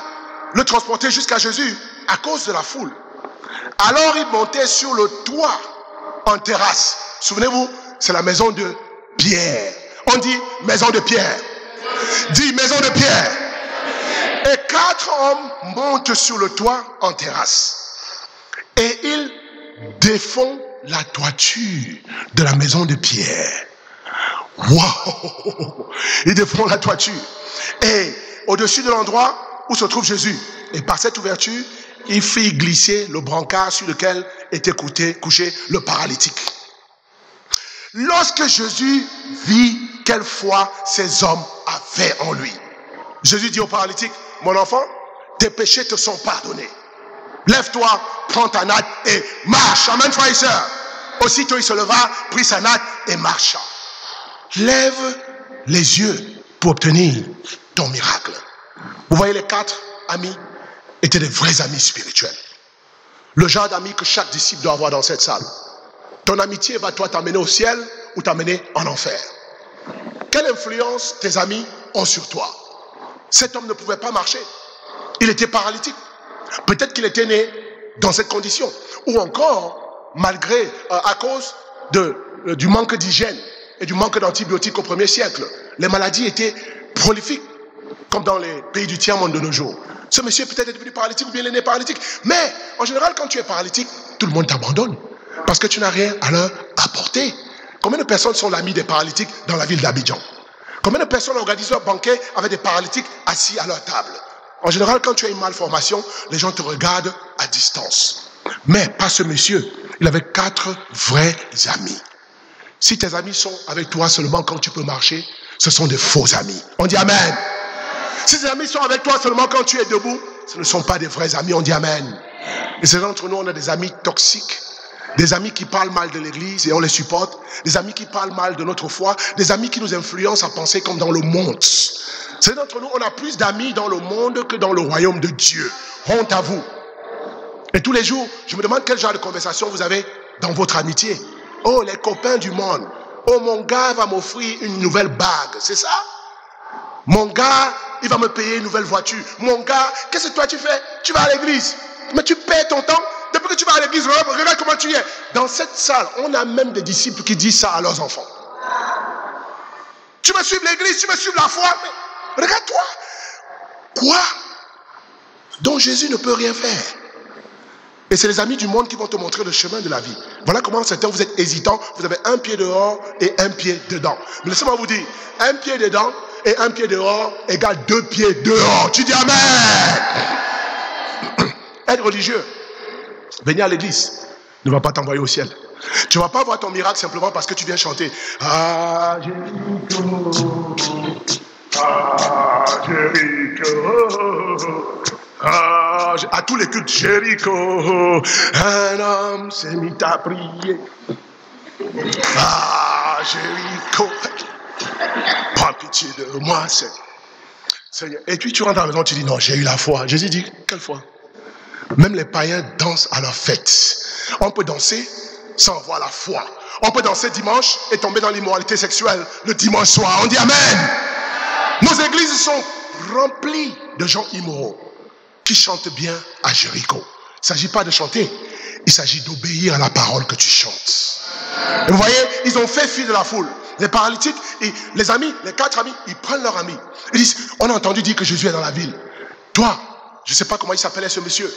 le transporter jusqu'à Jésus, à cause de la foule. Alors il montait sur le toit, en terrasse. Souvenez-vous, c'est la maison de Pierre. On dit maison de Pierre. Dis maison de Pierre. Et 4 hommes montent sur le toit en terrasse. Et ils défont la toiture de la maison de Pierre. Wow! Ils défont la toiture. Et au-dessus de l'endroit où se trouve Jésus, et par cette ouverture, il fit glisser le brancard sur lequel était couché le paralytique. Lorsque Jésus vit quelle foi ces hommes avaient en lui, Jésus dit au paralytique, mon enfant, tes péchés te sont pardonnés. Lève-toi, prends ta natte et marche. Amen, frères et sœurs. Aussitôt il se leva, prit sa natte et marcha. Lève les yeux pour obtenir ton miracle. Vous voyez, les 4 amis étaient des vrais amis spirituels. Le genre d'amis que chaque disciple doit avoir dans cette salle. Ton amitié va toi t'amener au ciel ou t'amener en enfer. Quelle influence tes amis ont sur toi. Cet homme ne pouvait pas marcher. Il était paralytique. Peut-être qu'il était né dans cette condition. Ou encore, malgré, à cause du manque d'hygiène et du manque d'antibiotiques au 1er siècle, les maladies étaient prolifiques, comme dans les pays du tiers-monde de nos jours. Ce monsieur peut-être est devenu paralytique ou bien il est né paralytique. Mais, en général, quand tu es paralytique, tout le monde t'abandonne. Parce que tu n'as rien à leur apporter. Combien de personnes sont l'ami des paralytiques dans la ville d'Abidjan? Combien de personnes organisent leur banquet avec des paralytiques assis à leur table? En général, quand tu as une malformation, les gens te regardent à distance. Mais pas ce monsieur. Il avait 4 vrais amis. Si tes amis sont avec toi seulement quand tu peux marcher, ce sont des faux amis. On dit Amen. Si tes amis sont avec toi seulement quand tu es debout, ce ne sont pas des vrais amis. On dit Amen. Et c'est d'entre nous, on a des amis toxiques. Des amis qui parlent mal de l'église et on les supporte. Des amis qui parlent mal de notre foi. Des amis qui nous influencent à penser comme dans le monde. C'est d'entre nous, on a plus d'amis dans le monde que dans le royaume de Dieu. Honte à vous. Et tous les jours, je me demande quel genre de conversation vous avez dans votre amitié. Oh, les copains du monde. Oh, mon gars va m'offrir une nouvelle bague. C'est ça? Mon gars, il va me payer une nouvelle voiture. Mon gars, qu'est-ce que toi tu fais? Tu vas à l'église. Mais tu perds ton temps. Depuis que tu vas à l'église, regarde comment tu es. Dans cette salle, on a même des disciples qui disent ça à leurs enfants. Tu me suives l'église, tu me suives la foi. Mais regarde-toi. Quoi? Dont Jésus ne peut rien faire. Et c'est les amis du monde qui vont te montrer le chemin de la vie. Voilà comment certains, vous êtes hésitants. Vous avez un pied dehors et un pied dedans. Mais laissez-moi vous dire, un pied dedans et un pied dehors égale 2 pieds dehors. Tu dis Amen. Être religieux, venir à l'église ne va pas t'envoyer au ciel. Tu ne vas pas voir ton miracle simplement parce que tu viens chanter. Ah, Jéricho, ah, Jéricho, ah, à tous les cultes, Jéricho, un homme s'est mis à prier. Ah, Jéricho, prends pitié de moi, Seigneur. Et puis tu rentres à la maison, tu dis non, j'ai eu la foi. Jésus dit, quelle foi? Même les païens dansent à leur fête. On peut danser sans avoir la foi. On peut danser dimanche et tomber dans l'immoralité sexuelle le dimanche soir. On dit Amen. Nos églises sont remplies de gens immoraux qui chantent bien à Jéricho. Il ne s'agit pas de chanter, il s'agit d'obéir à la parole que tu chantes. Et vous voyez, ils ont fait fi de la foule. Les paralytiques, et les amis, les 4 amis, ils prennent leur ami. Ils disent, on a entendu dire que Jésus est dans la ville. Toi, je ne sais pas comment il s'appelait ce monsieur.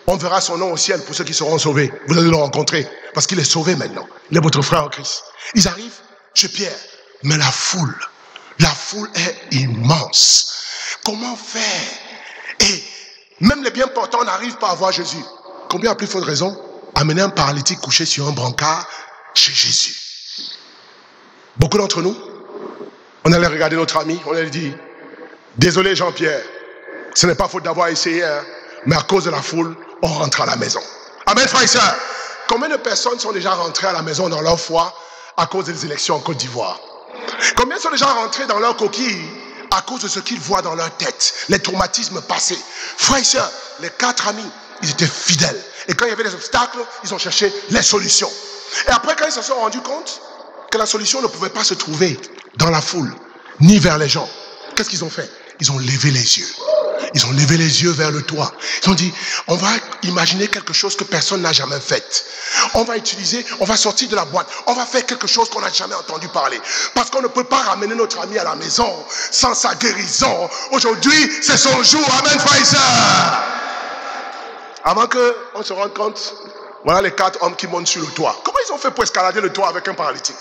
On verra son nom au ciel pour ceux qui seront sauvés. Vous allez le rencontrer. Parce qu'il est sauvé maintenant. Il est votre frère en Christ. Ils arrivent chez Pierre. Mais la foule est immense. Comment faire? Et même les bien portants n'arrivent pas à voir Jésus. Combien a plus forte raison? Amener un paralytique couché sur un brancard chez Jésus. Beaucoup d'entre nous, on allait regarder notre ami, on allait dire, désolé Jean-Pierre, ce n'est pas faute d'avoir essayé, hein, mais à cause de la foule, on rentre à la maison. Amen, frères et sœurs. Combien de personnes sont déjà rentrées à la maison dans leur foi à cause des élections en Côte d'Ivoire? Combien sont déjà rentrés dans leur coquille à cause de ce qu'ils voient dans leur tête, les traumatismes passés? Frères et sœurs, les 4 amis, ils étaient fidèles. Et quand il y avait des obstacles, ils ont cherché les solutions. Et après, quand ils se sont rendus compte que la solution ne pouvait pas se trouver dans la foule, ni vers les gens, qu'est-ce qu'ils ont fait? Ils ont levé les yeux. Ils ont levé les yeux vers le toit. Ils ont dit, on va imaginer quelque chose que personne n'a jamais fait. On va sortir de la boîte. On va faire quelque chose qu'on n'a jamais entendu parler. Parce qu'on ne peut pas ramener notre ami à la maison sans sa guérison. Aujourd'hui, c'est son jour. Amen, frères et sœurs. Avant qu'on se rende compte, voilà les 4 hommes qui montent sur le toit. Comment ils ont fait pour escalader le toit avec un paralytique?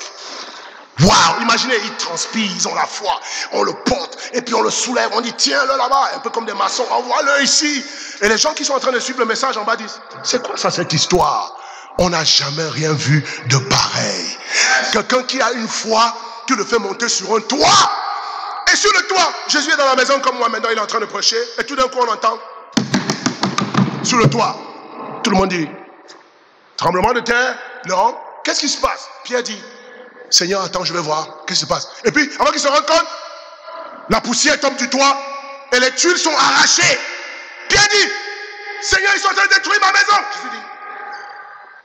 Waouh, imaginez, ils transpirent, ils ont la foi, on le porte, et puis on le soulève, on dit tiens-le là-bas, un peu comme des maçons, envoie-le ici. Et les gens qui sont en train de suivre le message en bas disent, c'est quoi ça cette histoire? On n'a jamais rien vu de pareil. Quelqu'un qui a une foi, qui le fait monter sur un toit, et sur le toit, Jésus est dans la maison comme moi maintenant, il est en train de prêcher, et tout d'un coup on entend, sur le toit, tout le monde dit, tremblement de terre, non, qu'est-ce qui se passe? Pierre dit, Seigneur, attends, je vais voir. Qu'est-ce qui se passe? Et puis, avant qu'il se rende compte, la poussière tombe du toit et les tuiles sont arrachées. Pierre dit, Seigneur, ils sont en train de détruire ma maison. Jésus dit,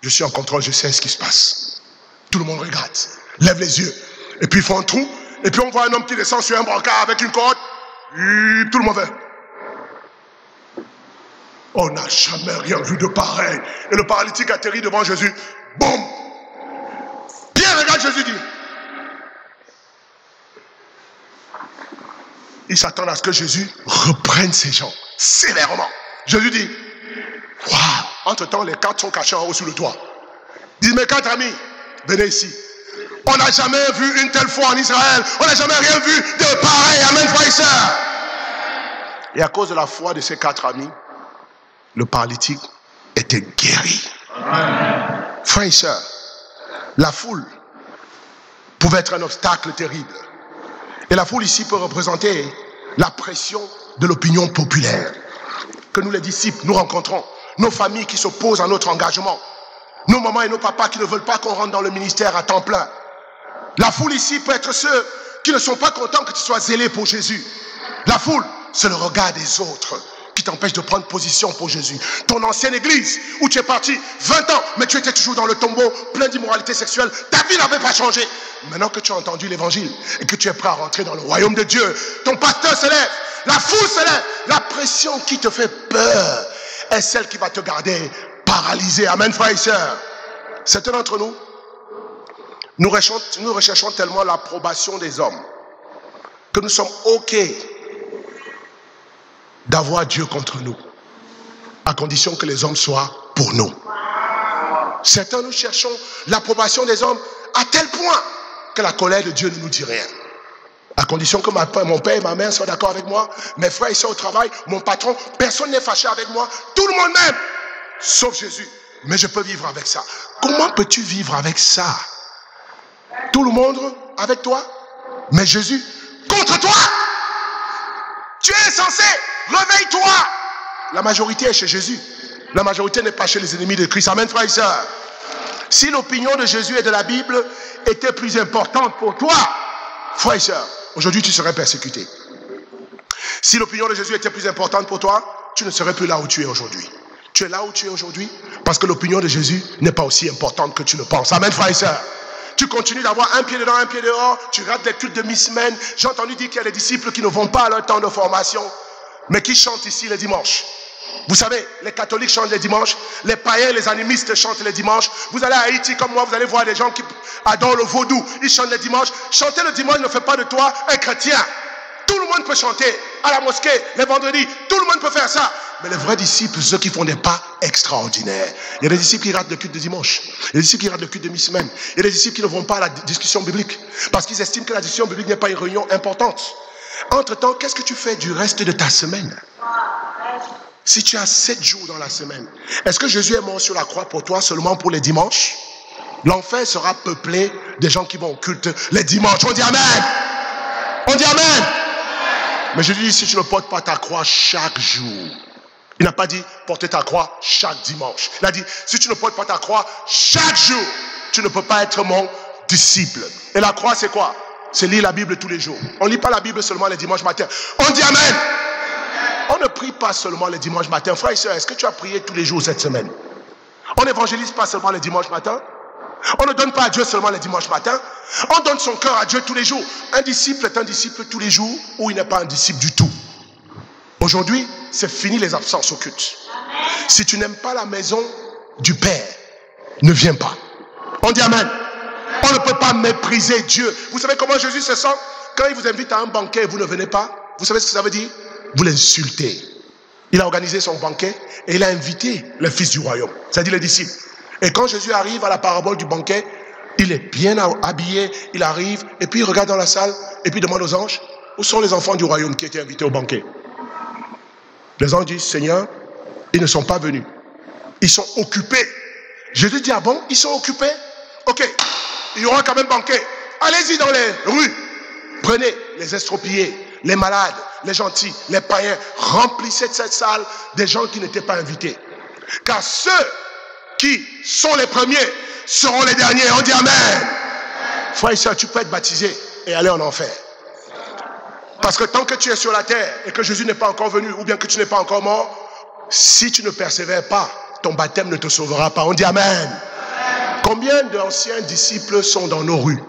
je suis en contrôle, je sais ce qui se passe. Tout le monde regarde, lève les yeux. Et puis, ils font un trou Et puis on voit un homme qui descend sur un brancard avec une corde. Tout le monde fait. On n'a jamais rien vu de pareil. Et le paralytique atterrit devant Jésus. Boum! Pierre regarde Jésus dit. Il s'attend à ce que Jésus reprenne ces gens sévèrement. Jésus dit, waouh! Entre-temps, les 4 sont cachés en haut sur le toit. Dis, mes 4 amis, venez ici. On n'a jamais vu une telle foi en Israël. On n'a jamais rien vu de pareil. Amen, frères et sœurs. Et à cause de la foi de ces 4 amis, le paralytique était guéri. Amen. Frères et sœurs, la foule pouvait être un obstacle terrible. Et la foule ici peut représenter la pression de l'opinion populaire que nous les disciples, nous rencontrons. Nos familles qui s'opposent à notre engagement. Nos mamans et nos papas qui ne veulent pas qu'on rentre dans le ministère à temps plein. La foule ici peut être ceux qui ne sont pas contents que tu sois zélé pour Jésus. La foule, c'est le regard des autres qui t'empêche de prendre position pour Jésus. Ton ancienne église où tu es parti 20 ans, mais tu étais toujours dans le tombeau, plein d'immoralité sexuelle. Ta vie n'avait pas changé. Maintenant que tu as entendu l'évangile et que tu es prêt à rentrer dans le royaume de Dieu, ton pasteur se lève, la foule se lève. La pression qui te fait peur est celle qui va te garder paralysé. Amen, frères et sœurs. Certains d'entre nous, nous recherchons tellement l'approbation des hommes que nous sommes OK d'avoir Dieu contre nous, à condition que les hommes soient pour nous. Certains, nous cherchons l'approbation des hommes à tel point que la colère de Dieu ne nous dit rien. À condition que mon père et ma mère soient d'accord avec moi, mes frères et sœurs au travail, mon patron, personne n'est fâché avec moi, tout le monde m'aime, sauf Jésus. Mais je peux vivre avec ça. Comment peux-tu vivre avec ça? Tout le monde avec toi, mais Jésus contre toi. Tu es censé, réveille-toi. La majorité est chez Jésus. La majorité n'est pas chez les ennemis de Christ. Amen, frères et sœurs. Si l'opinion de Jésus et de la Bible était plus importante pour toi, frères et sœurs, aujourd'hui tu serais persécuté. Si l'opinion de Jésus était plus importante pour toi, tu ne serais plus là où tu es aujourd'hui. Tu es là où tu es aujourd'hui parce que l'opinion de Jésus n'est pas aussi importante que tu le penses. Amen, frères et sœurs. Tu continues d'avoir un pied dedans, un pied dehors. Tu rates des cultes de mi-semaine. J'ai entendu dire qu'il y a des disciples qui ne vont pas à leur temps de formation, mais qui chantent ici les dimanches. Vous savez, les catholiques chantent les dimanches, les païens, les animistes chantent les dimanches. Vous allez à Haïti comme moi, vous allez voir des gens qui adorent le vaudou. Ils chantent les dimanches. Chanter le dimanche ne fait pas de toi un chrétien. Tout le monde peut chanter à la mosquée, les vendredis. Tout le monde peut faire ça. Mais les vrais disciples, ceux qui font des pas extraordinaires. Il y a des disciples qui ratent le culte de dimanche. Il y a des disciples qui ratent le culte de mi-semaine. Il y a des disciples qui ne vont pas à la discussion biblique. Parce qu'ils estiment que la discussion biblique n'est pas une réunion importante. Entre-temps, qu'est-ce que tu fais du reste de ta semaine? Si tu as 7 jours dans la semaine, est-ce que Jésus est mort sur la croix pour toi seulement pour les dimanches? L'enfer sera peuplé des gens qui vont au culte les dimanches. On dit Amen. On dit Amen. Mais Jésus dit, si tu ne portes pas ta croix chaque jour, il n'a pas dit porter ta croix chaque dimanche. Il a dit, si tu ne portes pas ta croix chaque jour, tu ne peux pas être mon disciple. Et la croix, c'est quoi? C'est lire la Bible tous les jours. On ne lit pas la Bible seulement les dimanches matins. On dit Amen. On ne prie pas seulement les dimanches matins. Frère et sœur, est-ce que tu as prié tous les jours cette semaine? On n'évangélise pas seulement les dimanches matins. On ne donne pas à Dieu seulement les dimanches matins. On donne son cœur à Dieu tous les jours. Un disciple est un disciple tous les jours ou il n'est pas un disciple du tout. Aujourd'hui, c'est fini les absences au culte. Si tu n'aimes pas la maison du Père, ne viens pas. On dit Amen. On ne peut pas mépriser Dieu. Vous savez comment Jésus se sent quand il vous invite à un banquet et vous ne venez pas? Vous savez ce que ça veut dire? Vous l'insultez. Il a organisé son banquet et il a invité le fils du royaume, c'est-à-dire les disciples. Et quand Jésus arrive à la parabole du banquet, il est bien habillé, il arrive et puis il regarde dans la salle et puis il demande aux anges, où sont les enfants du royaume qui étaient invités au banquet? Les anges disent, Seigneur, ils ne sont pas venus. Ils sont occupés. Jésus dit, ah bon, ils sont occupés? Ok, il y aura quand même banquet. Allez-y dans les rues. Prenez les estropiés, les malades, les gentils, les païens. Remplissez cette salle des gens qui n'étaient pas invités. Car ceux qui sont les premiers seront les derniers. On dit Amen. Frère et soeur, tu peux être baptisé et aller en enfer. Parce que tant que tu es sur la terre et que Jésus n'est pas encore venu, ou bien que tu n'es pas encore mort, si tu ne persévères pas, ton baptême ne te sauvera pas. On dit Amen. Combien d'anciens disciples sont dans nos rues?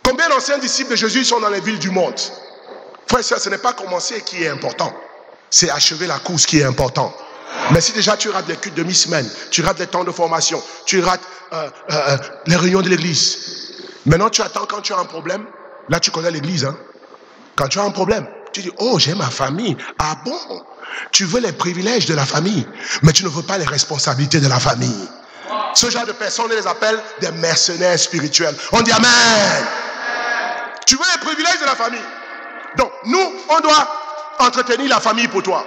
Combien d'anciens disciples de Jésus sont dans les villes du monde? Frère et soeur, ce n'est pas commencer qui est important. C'est achever la course qui est important. Mais si déjà tu rates les cultes de mi-semaine, tu rates les temps de formation, tu rates les réunions de l'église. Maintenant tu attends quand tu as un problème. Là tu connais l'église. Hein? Quand tu as un problème, tu dis, oh j'ai ma famille. Ah bon? Tu veux les privilèges de la famille, mais tu ne veux pas les responsabilités de la famille. Ce genre de personnes, on les appelle des mercenaires spirituels. On dit amen. Tu veux les privilèges de la famille. Donc, nous, on doit entretenir la famille pour toi.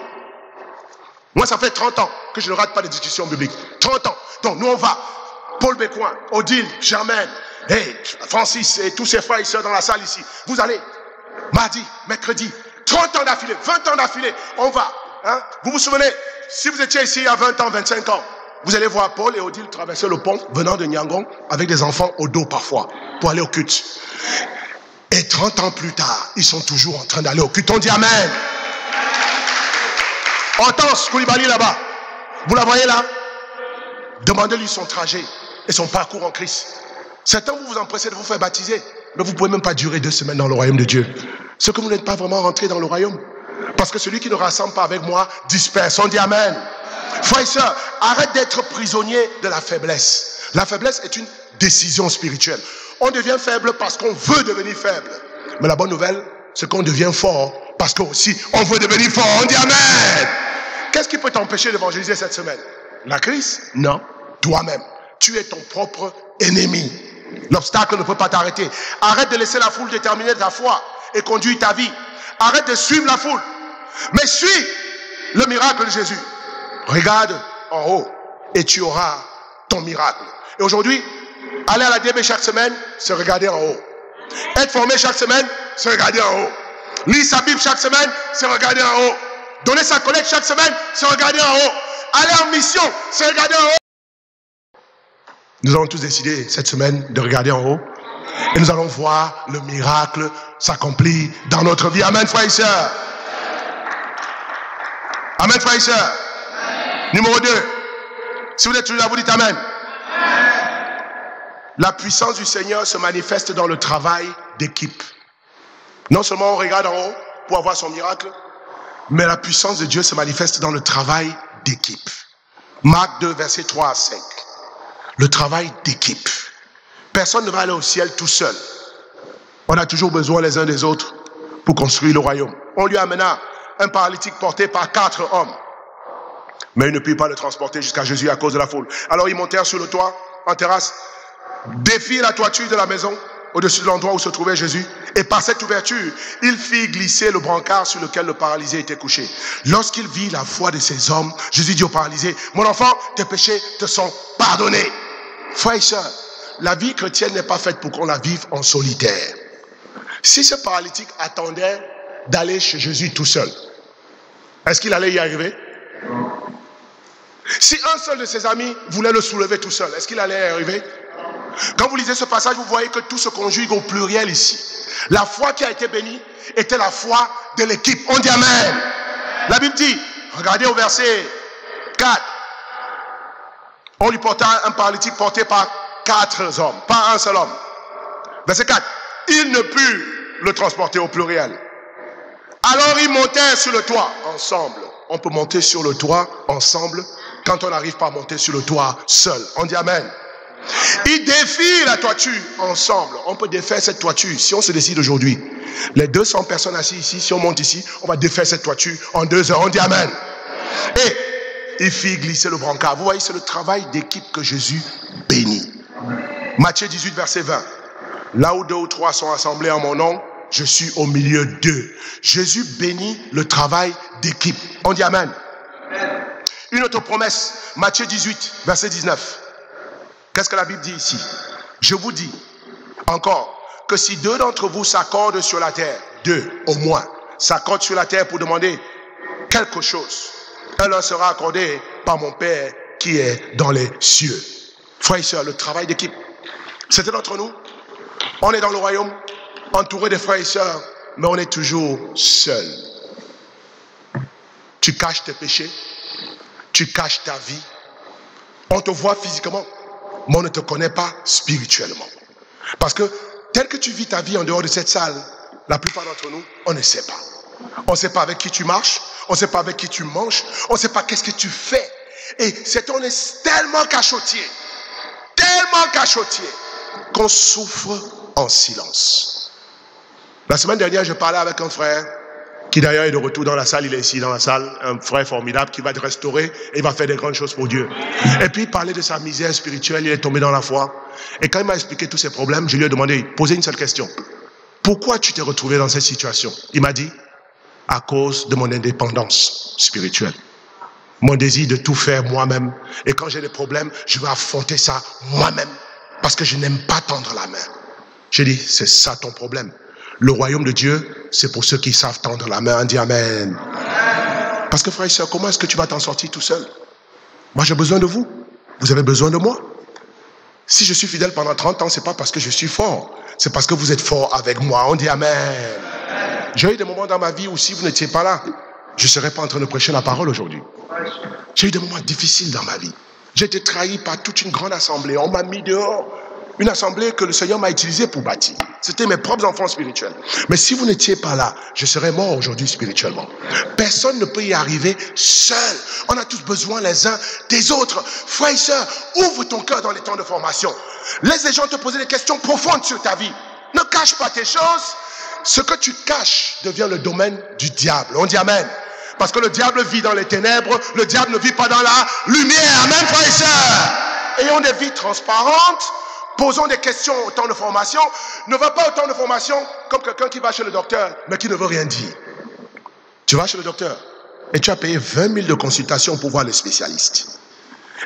Moi, ça fait 30 ans que je ne rate pas de discussions bibliques. 30 ans. Donc, nous, on va. Paul Bécoin, Odile, Germaine, hey, Francis et tous ses frères et sœurs dans la salle ici. Vous allez, mardi, mercredi, 30 ans d'affilée, 20 ans d'affilée, on va. Hein? Vous vous souvenez, si vous étiez ici il y a 20 ans, 25 ans, vous allez voir Paul et Odile traverser le pont venant de Nyangong avec des enfants au dos parfois pour aller au culte. Et 30 ans plus tard, ils sont toujours en train d'aller au culte. On dit amen. Hortense Koulibaly là-bas, vous la voyez là? Demandez-lui son trajet et son parcours en Christ. Certains vous vous empressez de vous faire baptiser, mais vous ne pouvez même pas durer 2 semaines dans le royaume de Dieu. Ce que vous n'êtes pas vraiment rentré dans le royaume. Parce que celui qui ne rassemble pas avec moi disperse. On dit amen. Frères et sœurs, arrête d'être prisonnier de la faiblesse. La faiblesse est une décision spirituelle. On devient faible parce qu'on veut devenir faible. Mais la bonne nouvelle, c'est qu'on devient fort parce qu'aussi on veut devenir fort. On dit amen. Qu'est-ce qui peut t'empêcher d'évangéliser cette semaine? La crise? Non. Toi-même. Tu es ton propre ennemi. L'obstacle ne peut pas t'arrêter. Arrête de laisser la foule déterminer ta foi et conduire ta vie. Arrête de suivre la foule. Mais suis le miracle de Jésus. Regarde en haut et tu auras ton miracle. Et aujourd'hui, aller à la DB chaque semaine, c'est regarder en haut. Être formé chaque semaine, c'est regarder en haut. Lire sa Bible chaque semaine, c'est regarder en haut. Donner sa collecte chaque semaine, c'est regarder en haut. Aller en mission, c'est regarder en haut. Nous avons tous décidé cette semaine de regarder en haut. Et nous allons voir le miracle s'accomplir dans notre vie. Amen, frères et sœurs. Amen, frères et sœurs. Numéro 2. Si vous êtes toujours là, vous dites amen. La puissance du Seigneur se manifeste dans le travail d'équipe. Non seulement on regarde en haut pour avoir son miracle, mais la puissance de Dieu se manifeste dans le travail d'équipe. Marc 2, versets 3 à 5. Le travail d'équipe. Personne ne va aller au ciel tout seul. On a toujours besoin les uns des autres pour construire le royaume. On lui amena un paralytique porté par 4 hommes. Mais ils ne purent pas le transporter jusqu'à Jésus à cause de la foule. Alors ils montèrent sur le toit, en terrasse, défirent la toiture de la maison, au-dessus de l'endroit où se trouvait Jésus, et par cette ouverture, il fit glisser le brancard sur lequel le paralysé était couché. Lorsqu'il vit la foi de ces hommes, Jésus dit au paralysé, « Mon enfant, tes péchés te sont pardonnés. » Frères et sœurs, la vie chrétienne n'est pas faite pour qu'on la vive en solitaire. Si ce paralytique attendait d'aller chez Jésus tout seul, est-ce qu'il allait y arriver? Si un seul de ses amis voulait le soulever tout seul, est-ce qu'il allait y arriver? Quand vous lisez ce passage, vous voyez que tout se conjugue au pluriel ici. La foi qui a été bénie était la foi de l'équipe. On dit amen. La Bible dit, regardez au verset 4, on lui porta un paralytique porté par 4 hommes, pas un seul homme. Verset 4, il ne put le transporter au pluriel. Alors ils montèrent sur le toit ensemble. On peut monter sur le toit ensemble quand on n'arrive pas à monter sur le toit seul. On dit amen. Ils défient la toiture ensemble. On peut défaire cette toiture si on se décide aujourd'hui. Les 200 personnes assises ici, si on monte ici, on va défaire cette toiture en 2 heures. On dit amen. Et il fit glisser le brancard. Vous voyez, c'est le travail d'équipe que Jésus bénit. Matthieu 18, verset 20. Là où 2 ou 3 sont assemblés en mon nom, je suis au milieu d'eux. Jésus bénit le travail d'équipe. On dit amen. Une autre promesse, Matthieu 18, verset 19. Qu'est-ce que la Bible dit ici? Je vous dis encore que si 2 d'entre vous s'accordent sur la terre, 2 au moins, s'accordent sur la terre pour demander quelque chose, elle leur sera accordée par mon Père qui est dans les cieux. Frères et sœurs, le travail d'équipe, c'était d'entre nous. On est dans le royaume, entouré de frères et sœurs, mais on est toujours seul. Tu caches tes péchés, tu caches ta vie. On te voit physiquement, mais on ne te connaît pas spirituellement. Parce que tel que tu vis ta vie en dehors de cette salle, la plupart d'entre nous, on ne sait pas. On ne sait pas avec qui tu marches, on ne sait pas avec qui tu manges, on ne sait pas qu'est-ce que tu fais. Et on est tellement cachotier qu'on souffre en silence. La semaine dernière, je parlais avec un frère qui d'ailleurs est de retour dans la salle, il est ici dans la salle, un frère formidable qui va te restaurer et il va faire des grandes choses pour Dieu. Et puis il parlait de sa misère spirituelle, il est tombé dans la foi. Et quand il m'a expliqué tous ses problèmes, je lui ai demandé, posez une seule question. Pourquoi tu t'es retrouvé dans cette situation? Il m'a dit, à cause de mon indépendance spirituelle. Mon désir de tout faire moi-même. Et quand j'ai des problèmes, je vais affronter ça moi-même. Parce que je n'aime pas tendre la main. J'ai dit, c'est ça ton problème. Le royaume de Dieu, c'est pour ceux qui savent tendre la main. On dit Amen. Parce que frère et soeur, comment est-ce que tu vas t'en sortir tout seul? Moi, j'ai besoin de vous. Vous avez besoin de moi. Si je suis fidèle pendant 30 ans, c'est pas parce que je suis fort. C'est parce que vous êtes fort avec moi. On dit Amen. J'ai eu des moments dans ma vie où si vous n'étiez pas là, je ne serais pas en train de prêcher la parole aujourd'hui. J'ai eu des moments difficiles dans ma vie. J'ai été trahi par toute une grande assemblée. On m'a mis dehors. Une assemblée que le Seigneur m'a utilisée pour bâtir. C'était mes propres enfants spirituels. Mais si vous n'étiez pas là, je serais mort aujourd'hui spirituellement. Personne ne peut y arriver seul. On a tous besoin les uns des autres. Frères et sœurs, ouvre ton cœur dans les temps de formation. Laisse les gens te poser des questions profondes sur ta vie. Ne cache pas tes choses. Ce que tu caches devient le domaine du diable. On dit Amen. Parce que le diable vit dans les ténèbres. Le diable ne vit pas dans la lumière. Amen, frères et sœurs. Ayons des vies transparentes. Posons des questions au temps de formation. Ne va pas au temps de formation comme quelqu'un qui va chez le docteur, mais qui ne veut rien dire. Tu vas chez le docteur et tu as payé 20 000 de consultation pour voir les spécialistes.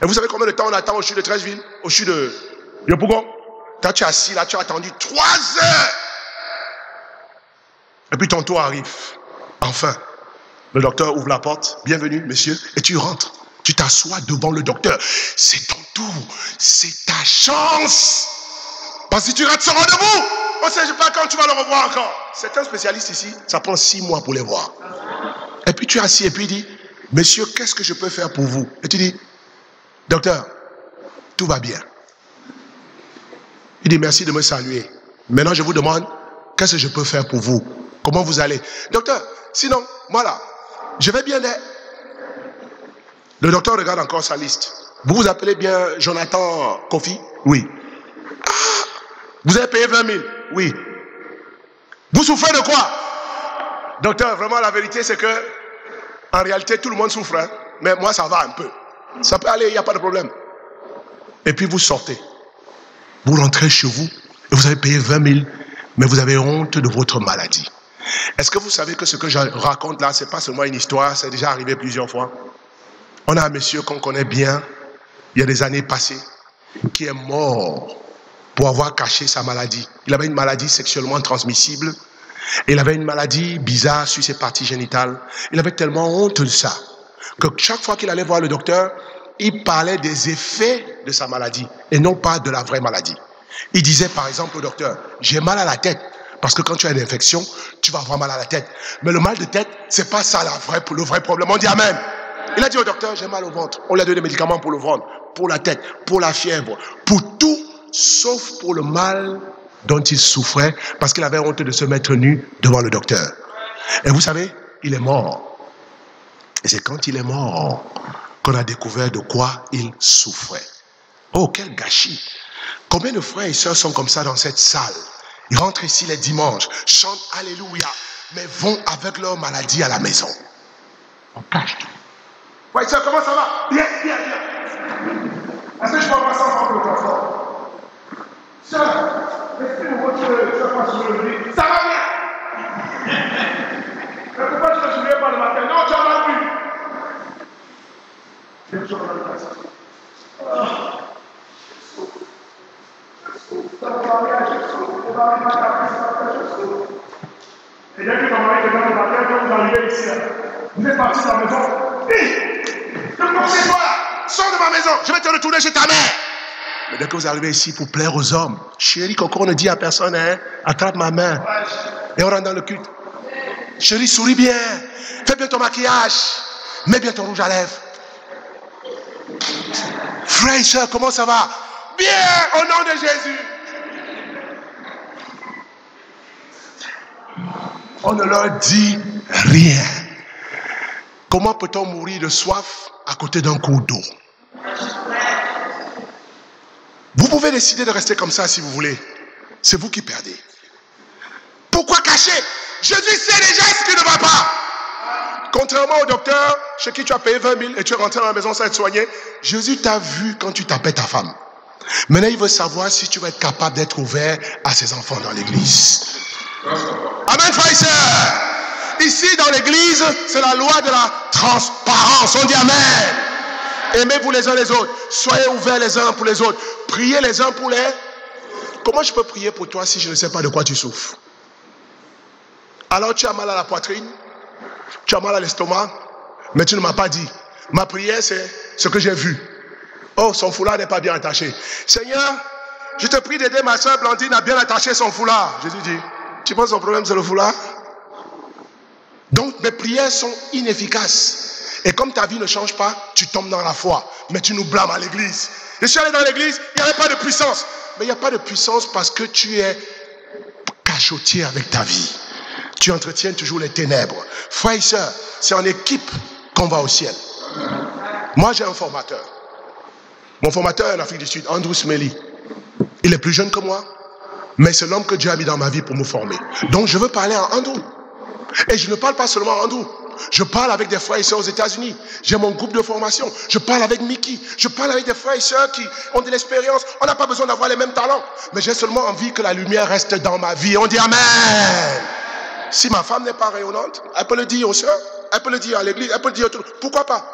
Et vous savez combien de temps on attend au CHU de Treichville, au CHU de Yopougon? Toi, tu es assis là, tu as attendu 3 heures. Et puis ton tour arrive. Enfin, le docteur ouvre la porte. Bienvenue, monsieur. Et tu rentres. Tu t'assois devant le docteur. C'est ton tour. C'est ta chance. Parce que si tu rates, sera debout. On ne sait pas quand tu vas le revoir encore. Certains spécialistes ici, ça prend 6 mois pour les voir. Et puis tu es assis et puis il dit, monsieur, qu'est-ce que je peux faire pour vous? Et tu dis, docteur, tout va bien. Il dit, merci de me saluer. Maintenant, je vous demande, qu'est-ce que je peux faire pour vous? Comment vous allez? Docteur, sinon, voilà, je vais bien. Le docteur regarde encore sa liste. Vous vous appelez bien Jonathan Kofi? Oui. Ah, vous avez payé 20 000? Oui. Vous souffrez de quoi? Docteur, vraiment la vérité c'est que, en réalité tout le monde souffre, hein? Mais moi ça va un peu. Ça peut aller, il n'y a pas de problème. Et puis vous sortez. Vous rentrez chez vous et vous avez payé 20 000, mais vous avez honte de votre maladie. Est-ce que vous savez que ce que je raconte là, ce n'est pas seulement une histoire, c'est déjà arrivé plusieurs fois? On a un monsieur qu'on connaît bien, il y a des années passées, qui est mort pour avoir caché sa maladie. Il avait une maladie sexuellement transmissible, et il avait une maladie bizarre sur ses parties génitales. Il avait tellement honte de ça, que chaque fois qu'il allait voir le docteur, il parlait des effets de sa maladie, et non pas de la vraie maladie. Il disait par exemple au docteur, j'ai mal à la tête, parce que quand tu as une infection, tu vas avoir mal à la tête. Mais le mal de tête, c'est pas ça le vrai problème. On dit Amen. Il a dit au docteur, j'ai mal au ventre. On lui a donné des médicaments pour le ventre, pour la tête, pour la fièvre, pour tout, sauf pour le mal dont il souffrait, parce qu'il avait honte de se mettre nu devant le docteur. Et vous savez, il est mort. Et c'est quand il est mort qu'on a découvert de quoi il souffrait. Oh, quel gâchis! Combien de frères et sœurs sont comme ça dans cette salle? Ils rentrent ici les dimanches, chantent Alléluia, mais vont avec leur maladie à la maison. On cache tout. Ouais, ça, comment ça va? Bien, bien, bien. Est-ce que je peux passer ensemble pour le transport? Sœur, est-ce que tu vas pas sur le lit? Ça va bien. Mais pourquoi tu ne te souviens pas le matin? Non, tu en as plus. Je suis en train de passer. Ça va parler à Jésus. On va aller à Jésus. Et dès que ton mari est dans le matin, quand vous arrivez ici, vous êtes parti de la maison. C'est toi, sors de ma maison, je vais te retourner chez ta mère. Mais dès que vous arrivez ici pour plaire aux hommes, chérie, Coco, on ne dit à personne, hein, attrape ma main. Et on rentre dans le culte. Chérie, souris bien, fais bien ton maquillage, mets bien ton rouge à lèvres. Frère et soeur, comment ça va? Bien, au nom de Jésus. On ne leur dit rien. Comment peut-on mourir de soif à côté d'un cours d'eau? Vous pouvez décider de rester comme ça si vous voulez. C'est vous qui perdez. Pourquoi cacher? Jésus sait déjà ce qui ne va pas. Contrairement au docteur chez qui tu as payé 20 000 et tu es rentré dans la maison sans être soigné, Jésus t'a vu quand tu tapais ta femme. Maintenant, il veut savoir si tu vas être capable d'être ouvert à ses enfants dans l'église. Amen, frères et sœurs. Ici, dans l'église, c'est la loi de la transparence. On dit amen. Aimez-vous les uns les autres. Soyez ouverts les uns pour les autres. Priez les uns pour les... Comment je peux prier pour toi si je ne sais pas de quoi tu souffres? Alors tu as mal à la poitrine, tu as mal à l'estomac, mais tu ne m'as pas dit. Ma prière, c'est ce que j'ai vu. Oh, son foulard n'est pas bien attaché. Seigneur, je te prie d'aider ma soeur Blandine à bien attacher son foulard. Jésus dit, tu penses que son problème c'est le foulard? Donc mes prières sont inefficaces. Et comme ta vie ne change pas, tu tombes dans la foi. Mais tu nous blâmes à l'église. Je suis allé dans l'église, il n'y avait pas de puissance. Mais il n'y a pas de puissance parce que tu es cachotier avec ta vie. Tu entretiens toujours les ténèbres. Frères et sœurs, c'est en équipe qu'on va au ciel. Moi, j'ai un formateur. Mon formateur est en Afrique du Sud, Andrew Smelly. Il est plus jeune que moi, mais c'est l'homme que Dieu a mis dans ma vie pour me former. Donc, je veux parler à Andrew. Et je ne parle pas seulement à Andrew. Je parle avec des frères et sœurs aux États-Unis. J'ai mon groupe de formation. Je parle avec Mickey. Je parle avec des frères et sœurs qui ont de l'expérience. On n'a pas besoin d'avoir les mêmes talents. Mais j'ai seulement envie que la lumière reste dans ma vie. On dit amen. Si ma femme n'est pas rayonnante, elle peut le dire aux sœurs. Elle peut le dire à l'église. Elle peut le dire à tout. Pourquoi pas?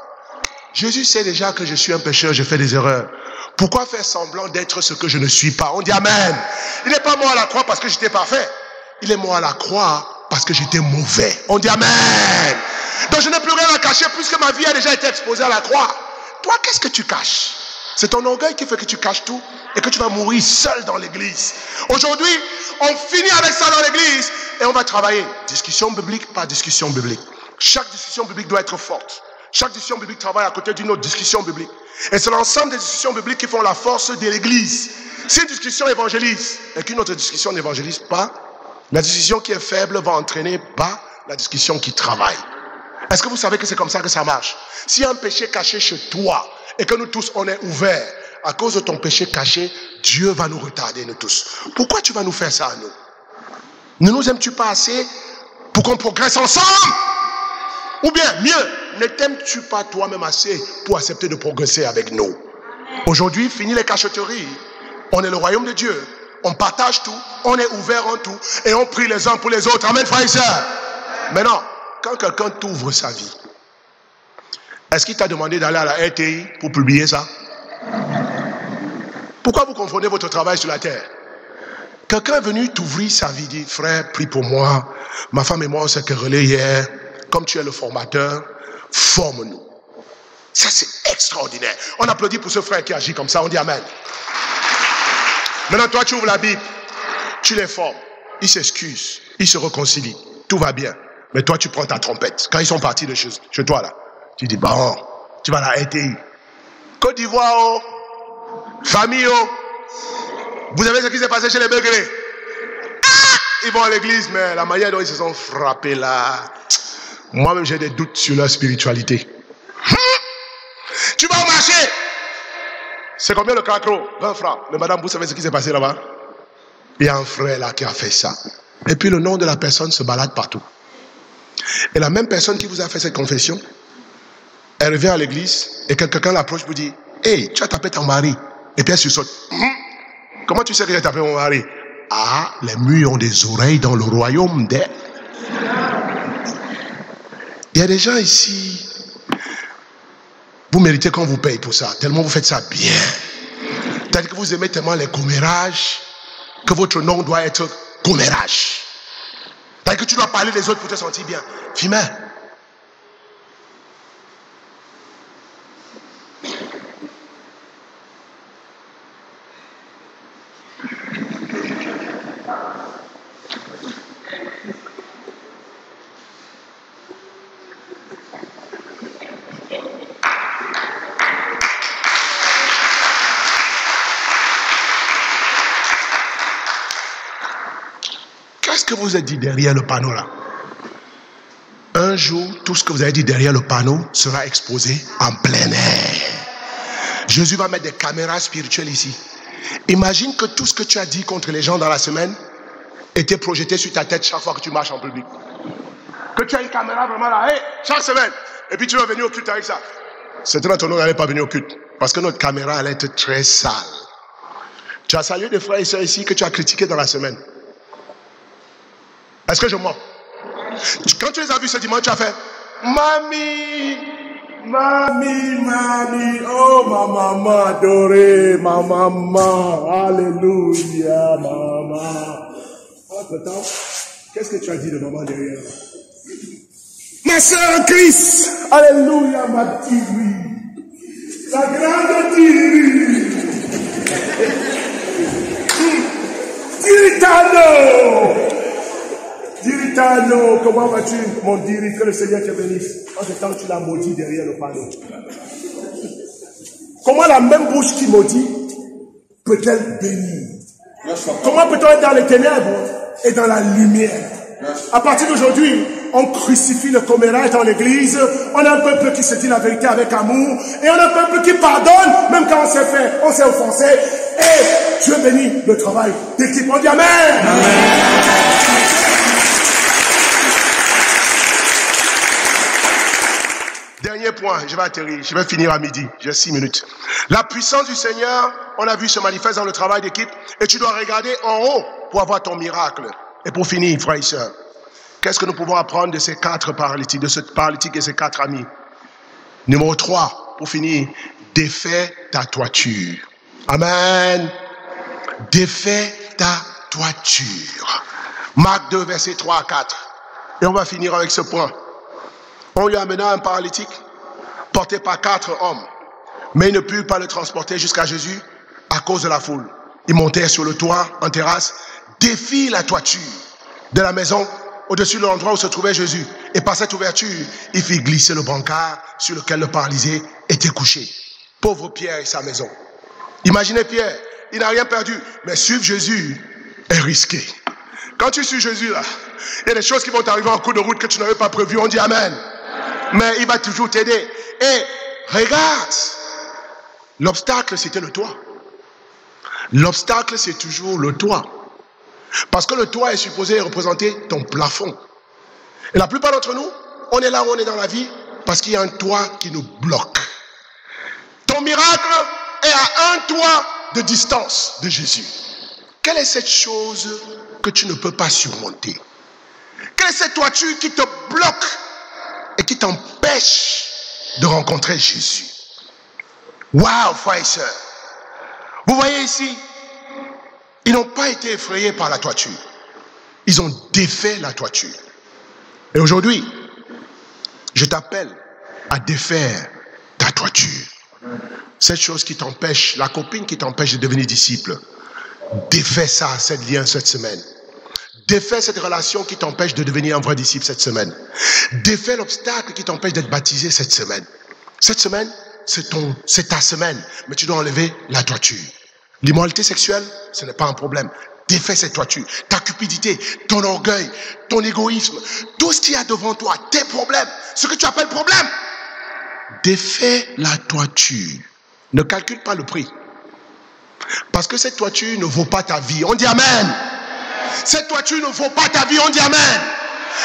Jésus sait déjà que je suis un pécheur. Je fais des erreurs. Pourquoi faire semblant d'être ce que je ne suis pas? On dit amen. Il n'est pas mort à la croix parce que j'étais parfait. Il est mort à la croix parce que j'étais mauvais. On dit amen. Donc je n'ai plus rien à cacher puisque ma vie a déjà été exposée à la croix. Toi, qu'est-ce que tu caches? C'est ton orgueil qui fait que tu caches tout et que tu vas mourir seul dans l'église. Aujourd'hui, on finit avec ça dans l'église et on va travailler. Discussion biblique par discussion biblique. Chaque discussion biblique doit être forte. Chaque discussion biblique travaille à côté d'une autre discussion biblique. Et c'est l'ensemble des discussions bibliques qui font la force de l'église. Si une discussion évangélise et qu'une autre discussion n'évangélise pas, la discussion qui est faible va entraîner bas la discussion qui travaille. Est-ce que vous savez que c'est comme ça que ça marche? S'il y a un péché caché chez toi et que nous tous on est ouverts, à cause de ton péché caché, Dieu va nous retarder, nous tous. Pourquoi tu vas nous faire ça à nous? Ne nous aimes-tu pas assez pour qu'on progresse ensemble? Ou bien, mieux, ne t'aimes-tu pas toi-même assez pour accepter de progresser avec nous? Aujourd'hui, fini les cachotteries. On est le royaume de Dieu. On partage tout. On est ouvert en tout. Et on prie les uns pour les autres. Amen, frères et sœurs. Maintenant, quand quelqu'un t'ouvre sa vie, est-ce qu'il t'a demandé d'aller à la RTI pour publier ça? Pourquoi vous confondez votre travail sur la terre? Quelqu'un est venu t'ouvrir sa vie, dit, frère, prie pour moi. Ma femme et moi, on s'est querellés hier. Comme tu es le formateur, forme-nous. Ça, c'est extraordinaire. On applaudit pour ce frère qui agit comme ça. On dit amen. Maintenant, toi, tu ouvres la Bible. Tu les formes. Ils s'excusent. Ils se réconcilient. Tout va bien. Mais toi, tu prends ta trompette. Quand ils sont partis de chez toi, là, tu dis, bon, tu vas à la RTI. Côte d'Ivoire, oh. Famille, oh. Vous savez ce qui s'est passé chez les Beuglés? Ah! Ils vont à l'église, mais la manière dont ils se sont frappés là... Moi-même, j'ai des doutes sur leur spiritualité. Tu vas au marché. C'est combien le cracro? 20 francs. Mais madame, vous savez ce qui s'est passé là-bas? Il y a un frère là qui a fait ça. Et puis le nom de la personne se balade partout. Et la même personne qui vous a fait cette confession, elle revient à l'église et quelqu'un l'approche pour dire, hey, tu as tapé ton mari. Et puis elle sursaute. Comment tu sais que j'ai tapé mon mari? Ah, les murs ont des oreilles dans le royaume des... Il y a des gens ici, vous méritez qu'on vous paye pour ça, tellement vous faites ça bien. C'est-à-dire que vous aimez tellement les commérages, que votre nom doit être commérage. C'est-à-dire que tu dois parler des autres pour te sentir bien. Fima. Qu'est-ce que vous êtes dit derrière le panneau là? un jour, tout ce que vous avez dit derrière le panneau sera exposé en plein air. Jésus va mettre des caméras spirituelles ici. Imagine que tout ce que tu as dit contre les gens dans la semaine était projeté sur ta tête chaque fois que tu marches en public. Que tu as une caméra vraiment là, hey, chaque semaine. Et puis tu vas venir au culte avec ça. Certainement ton nom n'allait pas venir au culte. Parce que notre caméra allait être très sale. Tu as salué des frères et sœurs ici que tu as critiqués dans la semaine. Est-ce que je mens? Quand tu les as vus ce dimanche, tu as fait Mami, Mami, Mami, oh ma maman adorée, ma maman, alléluia, maman. Entre-temps, qu'est-ce que tu as dit de maman derrière? Ma sœur Christ, alléluia, ma Thierry, la grande Thierry, Diritano, comment vas-tu, mon Diri, que le Seigneur te bénisse. En ce temps, tu l'as maudit derrière le panneau. Comment la même bouche qui maudit peut-elle bénir? Comment peut-on être dans les ténèbres et dans la lumière? À partir d'aujourd'hui, on crucifie le commérage dans l'église. On a un peuple qui se dit la vérité avec amour. Et on a un peuple qui pardonne, même quand on s'est offensé. Et Dieu bénit le travail d'équipe. On dit Amen. Amen. Dernier point, je vais atterrir, je vais finir à midi, j'ai 6 minutes. La puissance du Seigneur, on a vu, se manifeste dans le travail d'équipe. Et tu dois regarder en haut pour avoir ton miracle. Et pour finir, frères et sœurs, qu'est-ce que nous pouvons apprendre de ces 4 paralytiques, de ce paralytique et ses 4 amis? Numéro 3, pour finir, défais ta toiture. Amen. Défais ta toiture. Marc 2, versets 3 à 4. Et on va finir avec ce point. On lui amena un paralytique, porté par 4 hommes. Mais ils ne purent pas le transporter jusqu'à Jésus à cause de la foule. Ils montèrent sur le toit, en terrasse, défirent la toiture de la maison au-dessus de l'endroit où se trouvait Jésus. Et par cette ouverture, il fit glisser le brancard sur lequel le paralysé était couché. Pauvre Pierre et sa maison. Imaginez Pierre, il n'a rien perdu, mais suivre Jésus est risqué. Quand tu suis Jésus là, il y a des choses qui vont t'arriver en cours de route que tu n'avais pas prévues. On dit Amen. Mais il va toujours t'aider. Et regarde, l'obstacle c'était le toit. L'obstacle c'est toujours le toit. Parce que le toit est supposé représenter ton plafond. Et la plupart d'entre nous, on est là où on est dans la vie parce qu'il y a un toit qui nous bloque. Ton miracle est à un toit de distance de Jésus. Quelle est cette chose que tu ne peux pas surmonter? Quelle est cette toiture qui te bloque et qui t'empêche de rencontrer Jésus? Waouh, frères et sœurs. Vous voyez ici, ils n'ont pas été effrayés par la toiture. Ils ont défait la toiture. Et aujourd'hui, je t'appelle à défaire ta toiture. Cette chose qui t'empêche, la copine qui t'empêche de devenir disciple, défais ça, cette lien cette semaine. Défais cette relation qui t'empêche de devenir un vrai disciple cette semaine. Défais l'obstacle qui t'empêche d'être baptisé cette semaine. Cette semaine, c'est ta semaine, mais tu dois enlever la toiture. L'immoralité sexuelle, ce n'est pas un problème. Défais cette toiture. Ta cupidité, ton orgueil, ton égoïsme, tout ce qu'il y a devant toi, tes problèmes, ce que tu appelles problème. Défais la toiture. Ne calcule pas le prix. Parce que cette toiture ne vaut pas ta vie. On dit Amen. Cette toiture ne vaut pas ta vie. On dit Amen.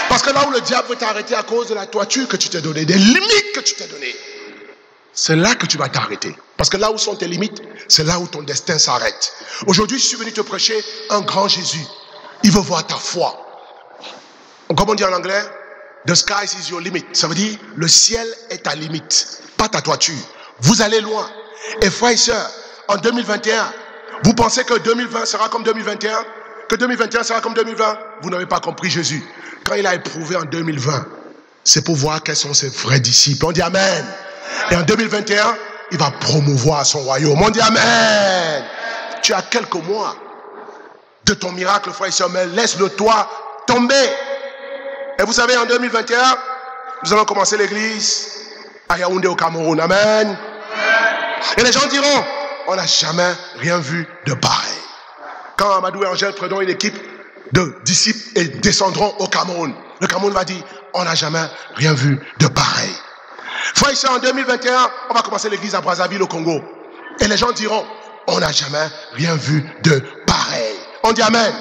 Parce que là où le diable veut t'arrêter à cause de la toiture que tu t'es donnée, des limites que tu t'es données, c'est là que tu vas t'arrêter. Parce que là où sont tes limites, c'est là où ton destin s'arrête. Aujourd'hui, je suis venu te prêcher un grand Jésus. Il veut voir ta foi. Comme on dit en anglais, the sky is your limit. Ça veut dire, le ciel est ta limite, pas ta toiture. Vous allez loin. Et frères et sœurs, en 2021, vous pensez que 2020 sera comme 2021? Que 2021 sera comme 2020? Vous n'avez pas compris Jésus. Quand il a éprouvé en 2020, c'est pour voir quels sont ses vrais disciples. On dit Amen. Et en 2021, il va promouvoir son royaume. On dit Amen. Tu as quelques mois de ton miracle, frère et sœur, mais laisse-le toi tomber. Et vous savez, en 2021, nous allons commencer l'église à Yaoundé au Cameroun. Amen. Et les gens diront, on n'a jamais rien vu de pareil. Quand Amadou et Angèle prendront une équipe de disciples et descendront au Cameroun, le Cameroun va dire, on n'a jamais rien vu de pareil. Frère, ici en 2021, on va commencer l'église à Brazzaville au Congo. Et les gens diront, on n'a jamais rien vu de pareil. On dit amen.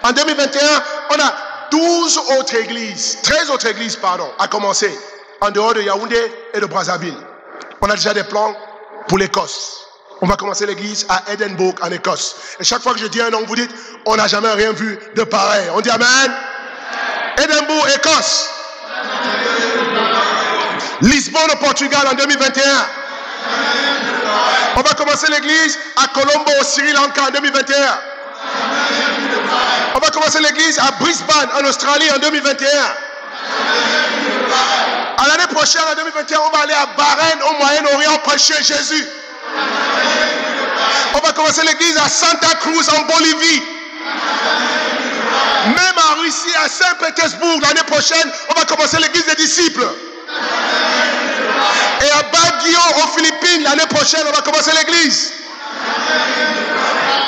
En 2021, on a 12 autres églises, 13 autres églises, pardon, à commencer, en dehors de Yaoundé et de Brazzaville. On a déjà des plans pour l'Écosse. On va commencer l'église à Édimbourg, en Écosse. Et chaque fois que je dis un nom, vous dites, on n'a jamais rien vu de pareil. On dit amen. Édimbourg, Écosse. Lisbonne au Portugal en 2021. On va commencer l'église à Colombo au Sri Lanka en 2021. On va commencer l'église à Brisbane en Australie en 2021. À l'année prochaine, en 2021, on va aller à Bahreïn au Moyen-Orient prêcher Jésus. On va commencer l'église à Santa Cruz en Bolivie. Même en Russie, à Saint-Pétersbourg, l'année prochaine, on va commencer l'église des disciples. Et à Baguio, aux Philippines, l'année prochaine, on va commencer l'église.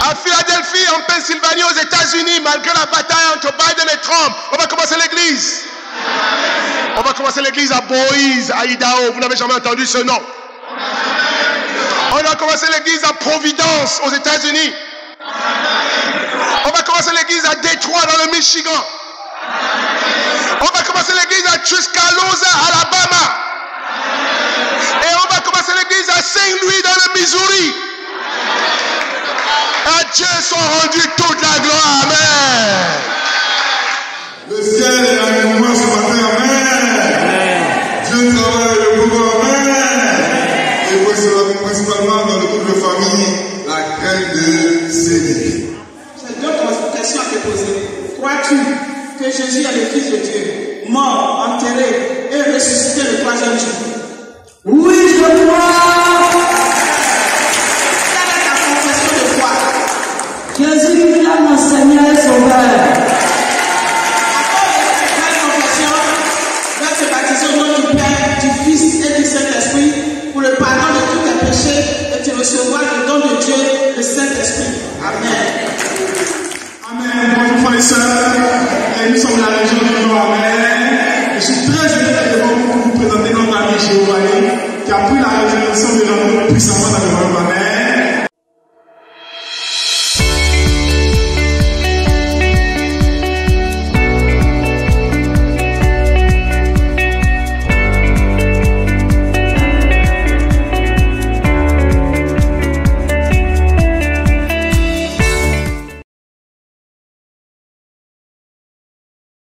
À Philadelphie, en Pennsylvanie, aux États-Unis, malgré la bataille entre Biden et Trump, on va commencer l'église. On va commencer l'église à Boise, à Idaho. Vous n'avez jamais entendu ce nom. On va commencer l'église à Providence, aux États-Unis. On va commencer l'église à Détroit, dans le Michigan. On va commencer l'église à Tuscaloosa, Alabama. Et on va commencer l'église à Saint-Louis, dans le Missouri. À Dieu soit rendu toute la gloire. Amen. Le ciel est avec moi ce matin. Amen. Dieu travaille le pouvoir. Amen. Et principalement dans le groupe de famille.